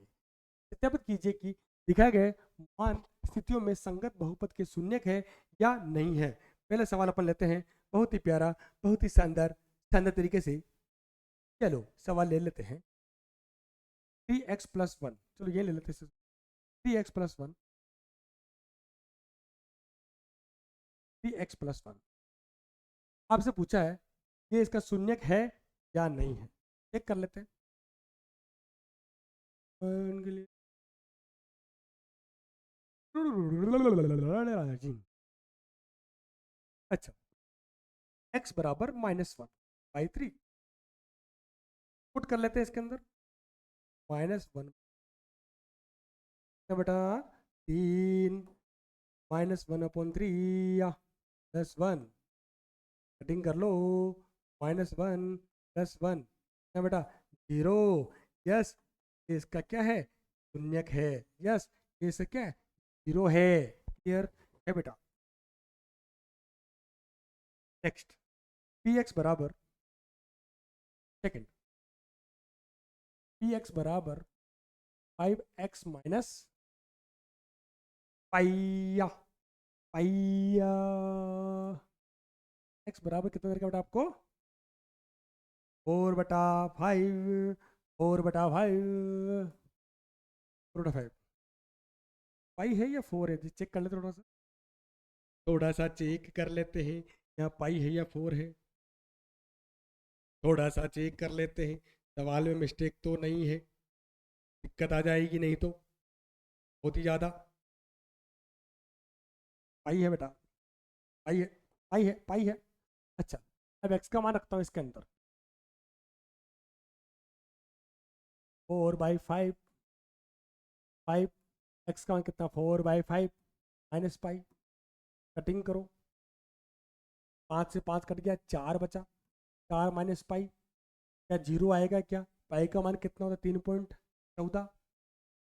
सत्यापित कीजिए कि दिखाए गए मान स्थितियों में संगत बहुपद के शून्यक है या नहीं है। पहले सवाल अपन लेते हैं, बहुत ही प्यारा, बहुत ही शानदार शानदार तरीके से, चलो सवाल ले लेते हैं, 3x+1, चलो ये ले लेते हैं, 3x+1, 3x+1 आपसे पूछा है ये इसका शून्यक है या नहीं है, चेक कर लेते हैं, उनके लिए अच्छा x बराबर -1/3 पुट कर लेते हैं इसके अंदर, -1 बेटा 3 -1/3 या +1 कटिंग कर लो, -1 +1 क्या बेटा जीरो, यस इसका क्या है शून्यक है, यस इसका क्या है जीरो है, क्लियर है बेटा। नेक्स्ट px बराबर, सेकंड px बराबर 5x माइनस पाइया, पाइया x बराबर कितना करके बेटा आपको 4/5, 4/5, 4/5 पाई है या 4 है, चेक कर लेते थोड़ा सा, थोड़ा सा चेक कर लेते हैं, यहाँ पाई है या 4 है, थोड़ा सा चेक कर लेते हैं, सवाल में मिस्टेक तो नहीं है, दिक्कत आ जाएगी नहीं तो बहुत ही ज़्यादा, पाई है बेटा, पाई है, पाई है, पाई है, अच्छा अब x का मान रखता हूँ इसके अंदर, 4/5, 5 x का मान कितना 4/5 माइनस पाई, कटिंग करो, 5 से 5 कट गया, 4 बचा, 4 माइनस पाई, क्या जीरो आएगा क्या, पाई का मान कितना होता है 3.14,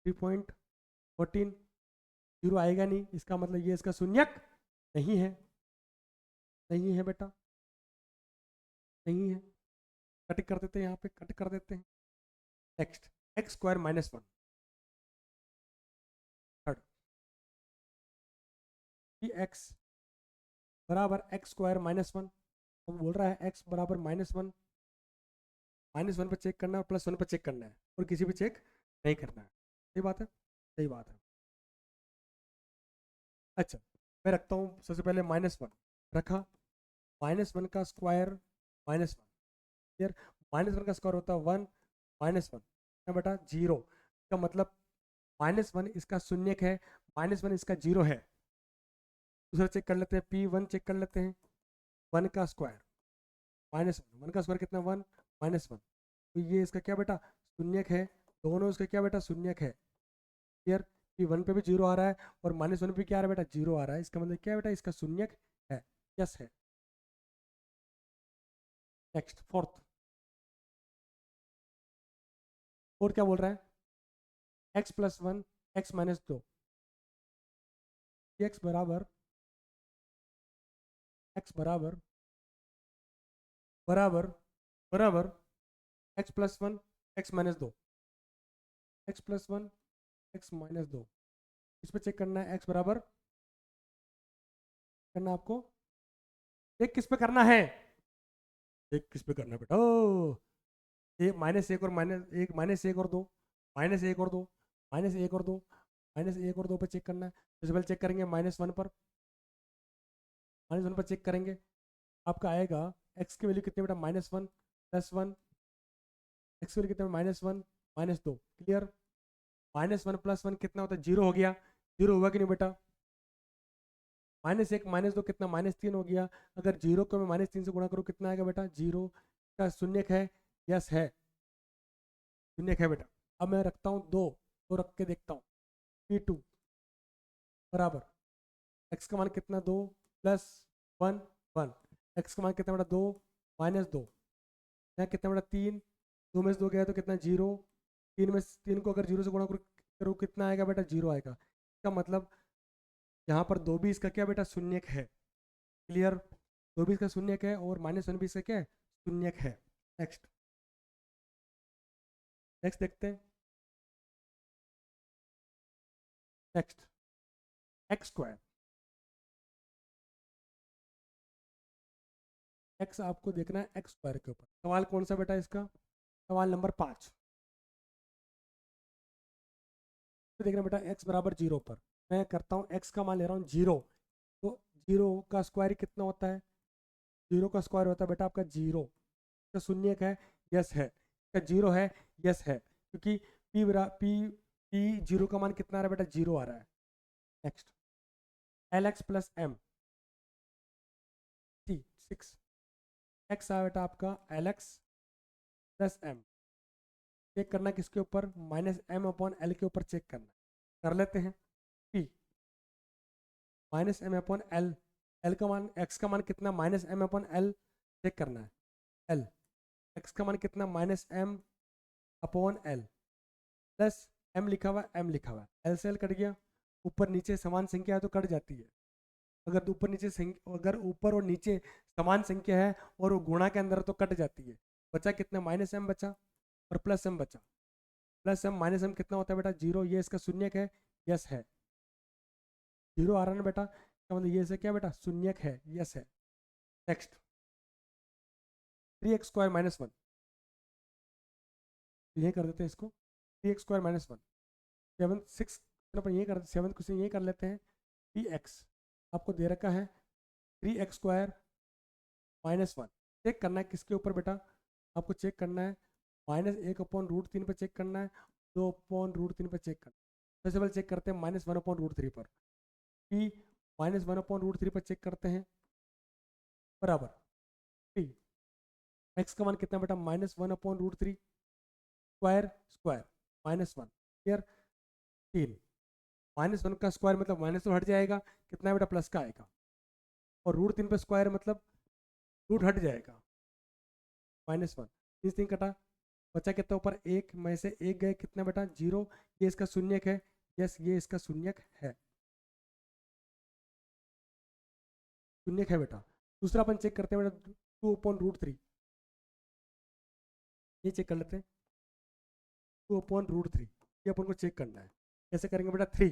3.14, जीरो आएगा नहीं, इसका मतलब ये इसका शून्यक नहीं है, नहीं है बेटा, नहीं है, कट कर देते हैं, यहाँ पे कट कर देते हैं, नेक्स्ट x² -1, थर्ड x बराबर x² -1, अब बोल रहा है x बराबर -1, -1 पे चेक करना है और +1 पे चेक करना है और किसी पे चेक नहीं करना है, सही बात है, सही बात है, अच्छा मैं रखता हूँ सबसे पहले -1 रखा, -1 का स्क्वायर -1, यार -1 का स्क्वायर होता है 1, -1 क्या बेटा जीरो, का मतलब -1 इसका शून्यक है, -1 इसका जीरो है, दूसरा चेक कर लेते हैं P1 चेक कर लेते हैं, 1 का स्क्वायर -1 का स्क्वायर कितना 1 -1, तो ये इसका क्या बेटा शून्यक है, दोनों इसका क्या बेटा शून्यक है, क्लियर, P1 पे भी जीरो आ रहा है और -1 पे क्या आ रहा है बेटा जीरो आ रहा है, इसका मतलब क्या बेटा इसका शून्यक है, यस है, नेक्स्ट फोर्थ, और क्या बोल रहा है x+1 x-2, x बराबर x बराबर बराबर बराबर x+1 x-2, x+1 x-2, इस पे चेक करना है x बराबर करना आपको, चेक किस पे करना है, चेक किस पे करना है बेटा, एक माइनस एक और माइनस एक और दो, माइनस एक और दो, माइनस एक और दो, माइनस एक और दो पर चेक करना है। सबसे पहले चेक करेंगे माइनस वन पर, माइनस वन पर चेक करेंगे, आपका आएगा एक्स की वैल्यू कितनी बेटा, minus one plus one, x की वैल्यू कितने, माइनस वन माइनस दो, clear. Minus one plus one कितना होता है, जीरो हो गया, जीरो हुआ कि नहीं बेटा। माइनस एक माइनस दो कितना, माइनस तीन हो गया। अगर जीरो को मैं माइनस तीन से गुणा करूँ कितना आएगा बेटा, जीरो का शून्य है, यस है, शून्य है बेटा। अब मैं रखता हूँ दो, तो रख के देखता हूँ, पी टू बराबर एक्स का मान कितना, दो प्लस वन वन, एक्स का मान कितना बेटा, दो माइनस दो, यहाँ कितना बेटा, तीन, दो में से दो गया तो कितना, जीरो, तीन में तीन को अगर जीरो से गुणा करूँ कितना आएगा बेटा, जीरो आएगा। इसका मतलब यहाँ पर दो भी इसका क्या बेटा, शून्यक है, क्लियर। दो भी इसका शून्यक है और माइनस वन भी इसका क्या है, शून्यक है। नेक्स्ट, नेक्स्ट देखते हैं। नेक्स्ट, एक्स स्क्वायर, एक्स आपको देखना है एक्स स्क्वायर के ऊपर। सवाल कौन सा बेटा इसका, सवाल नंबर 5। तो देखना बेटा एक्स बराबर जीरो पर मैं करता हूँ, एक्स का मान ले रहा हूँ जीरो, तो जीरो का स्क्वायर कितना होता है, जीरो का स्क्वायर होता है बेटा आपका जीरो, तो शून्य का है, यस है, का जीरो है, यस है, क्योंकि पी बरा पी जीरो का मान कितना आ रहा है बेटा, जीरो आ रहा है। Next, L x plus M t six, x आया बेटा आपका L x plus M, check करना किसके ऊपर, माइनस एम अपॉन एल के ऊपर चेक करना, कर लेते हैं। P minus M upon L, L का मान, एक्स का मान कितना, minus M upon L, check करना है। एल, एक्स का मान कितना, minus M upon L, plus M लिखा हुआ, एम लिखा हुआ, एल से एल कट गया, ऊपर नीचे समान संख्या है तो कट जाती है। अगर ऊपर नीचे अगर ऊपर और नीचे समान संख्या है और वो गुणा के अंदर तो कट जाती है। बचा कितना, माइनस एम बचा और प्लस एम बचा, प्लस एम माइनस एम कितना होता है बेटा, जीरो, ये इसका शून्यक है, यस है, जीरो आ रहा है ना बेटा, क्या मतलब ये से क्या बेटा, शून्यक है, यस है। Next, three x square minus one, ये कर देते हैं इसको, three x square minus one, seven six अपन ये कर, सेवन क्वेश्चन ये कर लेते हैं। थ्री एक्स आपको दे रखा है, three x square minus one, check करना है किसके ऊपर बेटा, आपको चेक करना है माइनस एक अपॉन रूट तीन पर चेक करना है, दो अपॉन रूट तीन पर चेक करना है। सबसे पहले चेक करते हैं minus one upon root three पर, P minus one upon root three पर चेक करते हैं, बराबर पी एक्स का मान कितना बेटा, minus one upon root three, square square minus one, clear. तीन, माइनस वन का स्क्वायर मतलब माइनस तो हट जाएगा, कितना बेटा, प्लस का आएगा, और रूट तीन पे स्क्वायर मतलब रूट हट जाएगा, माइनस वन, तीन तीन कटा, बचा कितना ऊपर, एक में से एक गए, कितना बेटा, जीरो, ये इसका शून्यक है, यस ये इसका शून्यक है, शून्यक है बेटा। दूसरा अपन चेक करते हैं बेटा, टू अपॉन रूट थ्री, ये चेक कर लेते हैं, टू अपॉन रूट थ्री, ये अपन को चेक करना है, कैसे करेंगे बेटा, थ्री,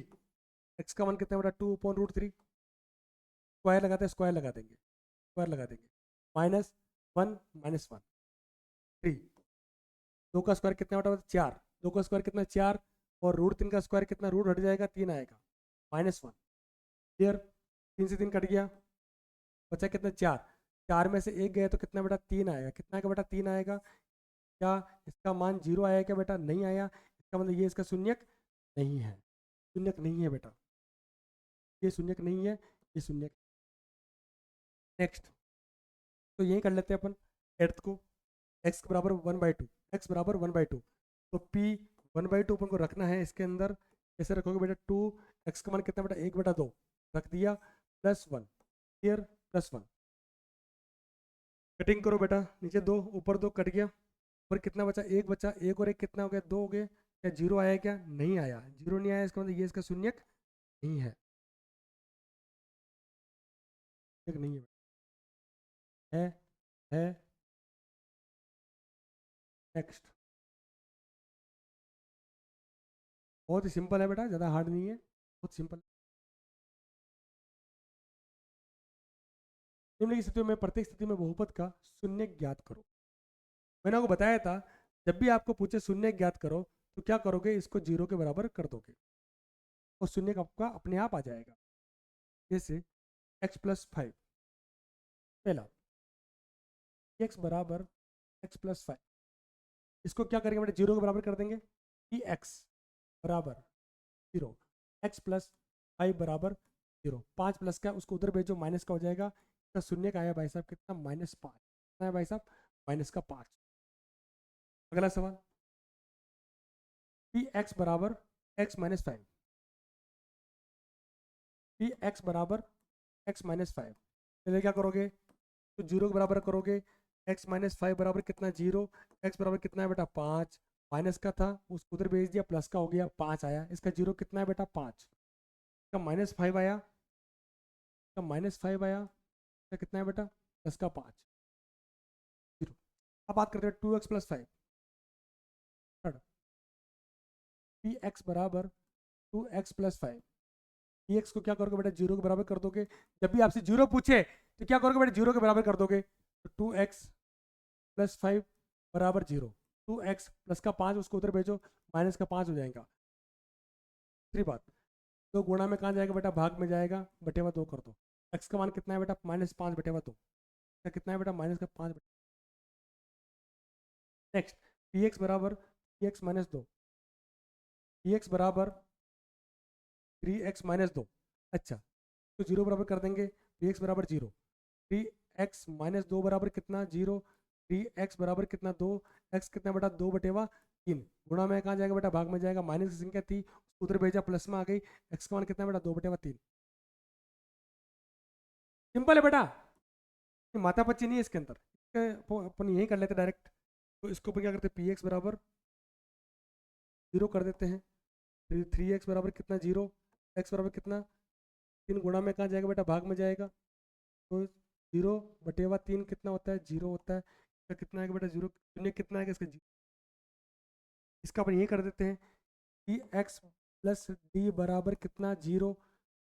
एक्स का मान कितना है बेटा, two upon root three, square लगाते हैं, स्क्वायर लगा देंगे, स्क्वायर लगा देंगे, minus one minus one, three, दो का स्क्वायर कितना बेटा, चार, दो का स्क्वायर कितना, चार, और रूट तीन का स्क्वायर कितना, रूट हट जाएगा, तीन आएगा, माइनस वन, क्लियर। तीन से तीन कट गया, बचा कितना, चार, चार में से एक गया तो कितना बेटा, तीन आएगा, कितना आएगा बेटा, तीन आएगा। क्या इसका मान जीरो आया क्या बेटा, नहीं आया, इसका मतलब ये इसका शून्यक नहीं है, शून्यक नहीं है बेटा, ये शून्यक नहीं है, ये शून्यक। नेक्स्ट, तो यही कर लेते हैं अपन एट्थ को, एक्स बराबर वन बाई टू, एक्स बराबर वन बाई टू, तो पी वन बाई टू अपन को रखना है इसके अंदर, कैसे रखोगे बेटा, टू, एक्स का मान कितना बेटा, एक बटा दो, रख दिया, plus one, clear, plus one, cutting करो बेटा, नीचे दो ऊपर दो कट गया, और कितना बचा, एक बचा, एक और एक कितना हो गया, दो हो गए, क्या जीरो आया, क्या नहीं आया, जीरो नहीं आया, इसका मतलब ये इसका शून्यक नहीं है, शून्यक नहीं है, है। नेक्स्ट, बहुत ही सिंपल है बेटा, ज़्यादा हार्ड नहीं है, बहुत सिंपल। निम्नलिखित स्थितियों में प्रत्येक स्थिति में बहुपद का शून्य ज्ञात करो। मैंने आपको बताया था जब भी आपको पूछे शून्य ज्ञात करो तो क्या करोगे, इसको 0 के बराबर कर दोगे और शून्य आपका अपने आप आ जाएगा। जैसे x प्लस 5, पहला x बराबर x प्लस 5, इसको क्या करेंगे बेटा, 0 के बराबर कर देंगे कि x बराबर 0, x प्लस 5 बराबर 0, 5 प्लस का उसको उधर भेजो, माइनस का हो जाएगा, इसका शून्य का आया भाई साहब कितना, -5, कितना है भाई साहब, -5। अगला सवाल, पी एक्स बराबर x माइनस 5, पी एक्स बराबर x माइनस 5, पहले क्या करोगे, तो 0 के बराबर करोगे, x माइनस 5 बराबर कितना 0, x बराबर कितना है बेटा 5, माइनस का था उसको उधर भेज दिया, प्लस का हो गया 5 आया, इसका 0 कितना है बेटा 5, इसका -5 आया, इसका -5 आया, इसका कितना है बेटा प्लस का 5, 0। अब बात करते हैं 2x प्लस 5, पी एक्स बराबर 2x प्लस 5, पी एक्स को क्या करोगे बेटा 0 के बराबर कर दोगे, जब भी आपसे 0 पूछे तो क्या करोगे बेटा 0 के बराबर कर दोगे, तो 2x प्लस 5 बराबर 0, 2x प्लस का 5 उसको उधर भेजो, माइनस का 5 हो जाएगा। दूसरी बात, तो गुणा में कहाँ जाएगा बेटा, भाग में जाएगा, बटेवा 2 कर दो, x का मान कितना है बेटा -5 बटेवा 2, कितना है बेटा -5। नेक्स्ट, पी एक्स बराबर P x minus 2, P x बराबर 3x माइनस 2, अच्छा तो 0 बराबर कर देंगे, पी एक्स बराबर 0, 3x माइनस 2 बराबर कितना 0, 3x बराबर कितना 2, x कितना बेटा 2 बटेवा 3, गुणा में कहाँ जाएगा बेटा, भाग में जाएगा, माइनस की संख्या थी उधर भेजा, प्लस में आ गई, x का मान कितना बेटा 2 बटेवा 3। सिंपल है बेटा, माथा पच्ची नहीं है इसके अंदर, अपन यही कर लेते डायरेक्ट, तो इसको अपन क्या करते हैं, पी एक्स बराबर 0 कर देते हैं, 3x बराबर कितना 0, x बराबर कितना 3, गुणा में कहाँ जाएगा बेटा, भाग में जाएगा, तो 0 बटेवा 3 कितना होता है 0 होता है, इसका कितना आएगा बेटा 0, शून्य कितना आएगा इसका 0, इसका अपन ये कर देते हैं कि x प्लस डी बराबर कितना 0,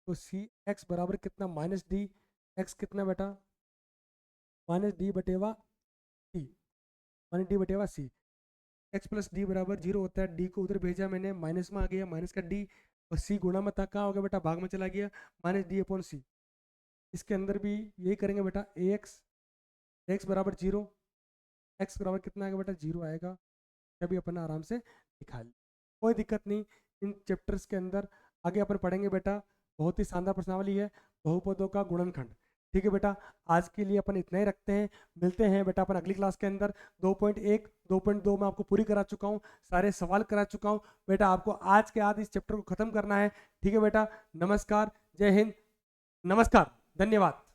तो सी एक्स बराबर कितना -d, x कितना बेटा -d बटेवा सी, -d बटेवा सी, x प्लस डी बराबर 0 होता है, d को उधर भेजा मैंने, माइनस में आ गया, माइनस का d, और c गुणा में था कहाँ हो गया बेटा, भाग में चला गया, -d अपॉन सी। इसके अंदर भी यही करेंगे बेटा, x बराबर 0, x बराबर कितना आएगा बेटा 0 आएगा, तभी अपन आराम से दिखा ले, कोई दिक्कत नहीं। इन चैप्टर्स के अंदर आगे अपन पढ़ेंगे बेटा, बहुत ही शानदार प्रश्नावली है, बहुपदों का गुणनखंड। ठीक है बेटा, आज के लिए अपन इतना ही रखते हैं, मिलते हैं बेटा अपन अगली क्लास के अंदर। 2.1 2.2 में आपको पूरी करा चुका हूँ, सारे सवाल करा चुका हूँ बेटा, आपको आज के आज इस चैप्टर को खत्म करना है। ठीक है बेटा, नमस्कार, जय हिंद, नमस्कार, धन्यवाद।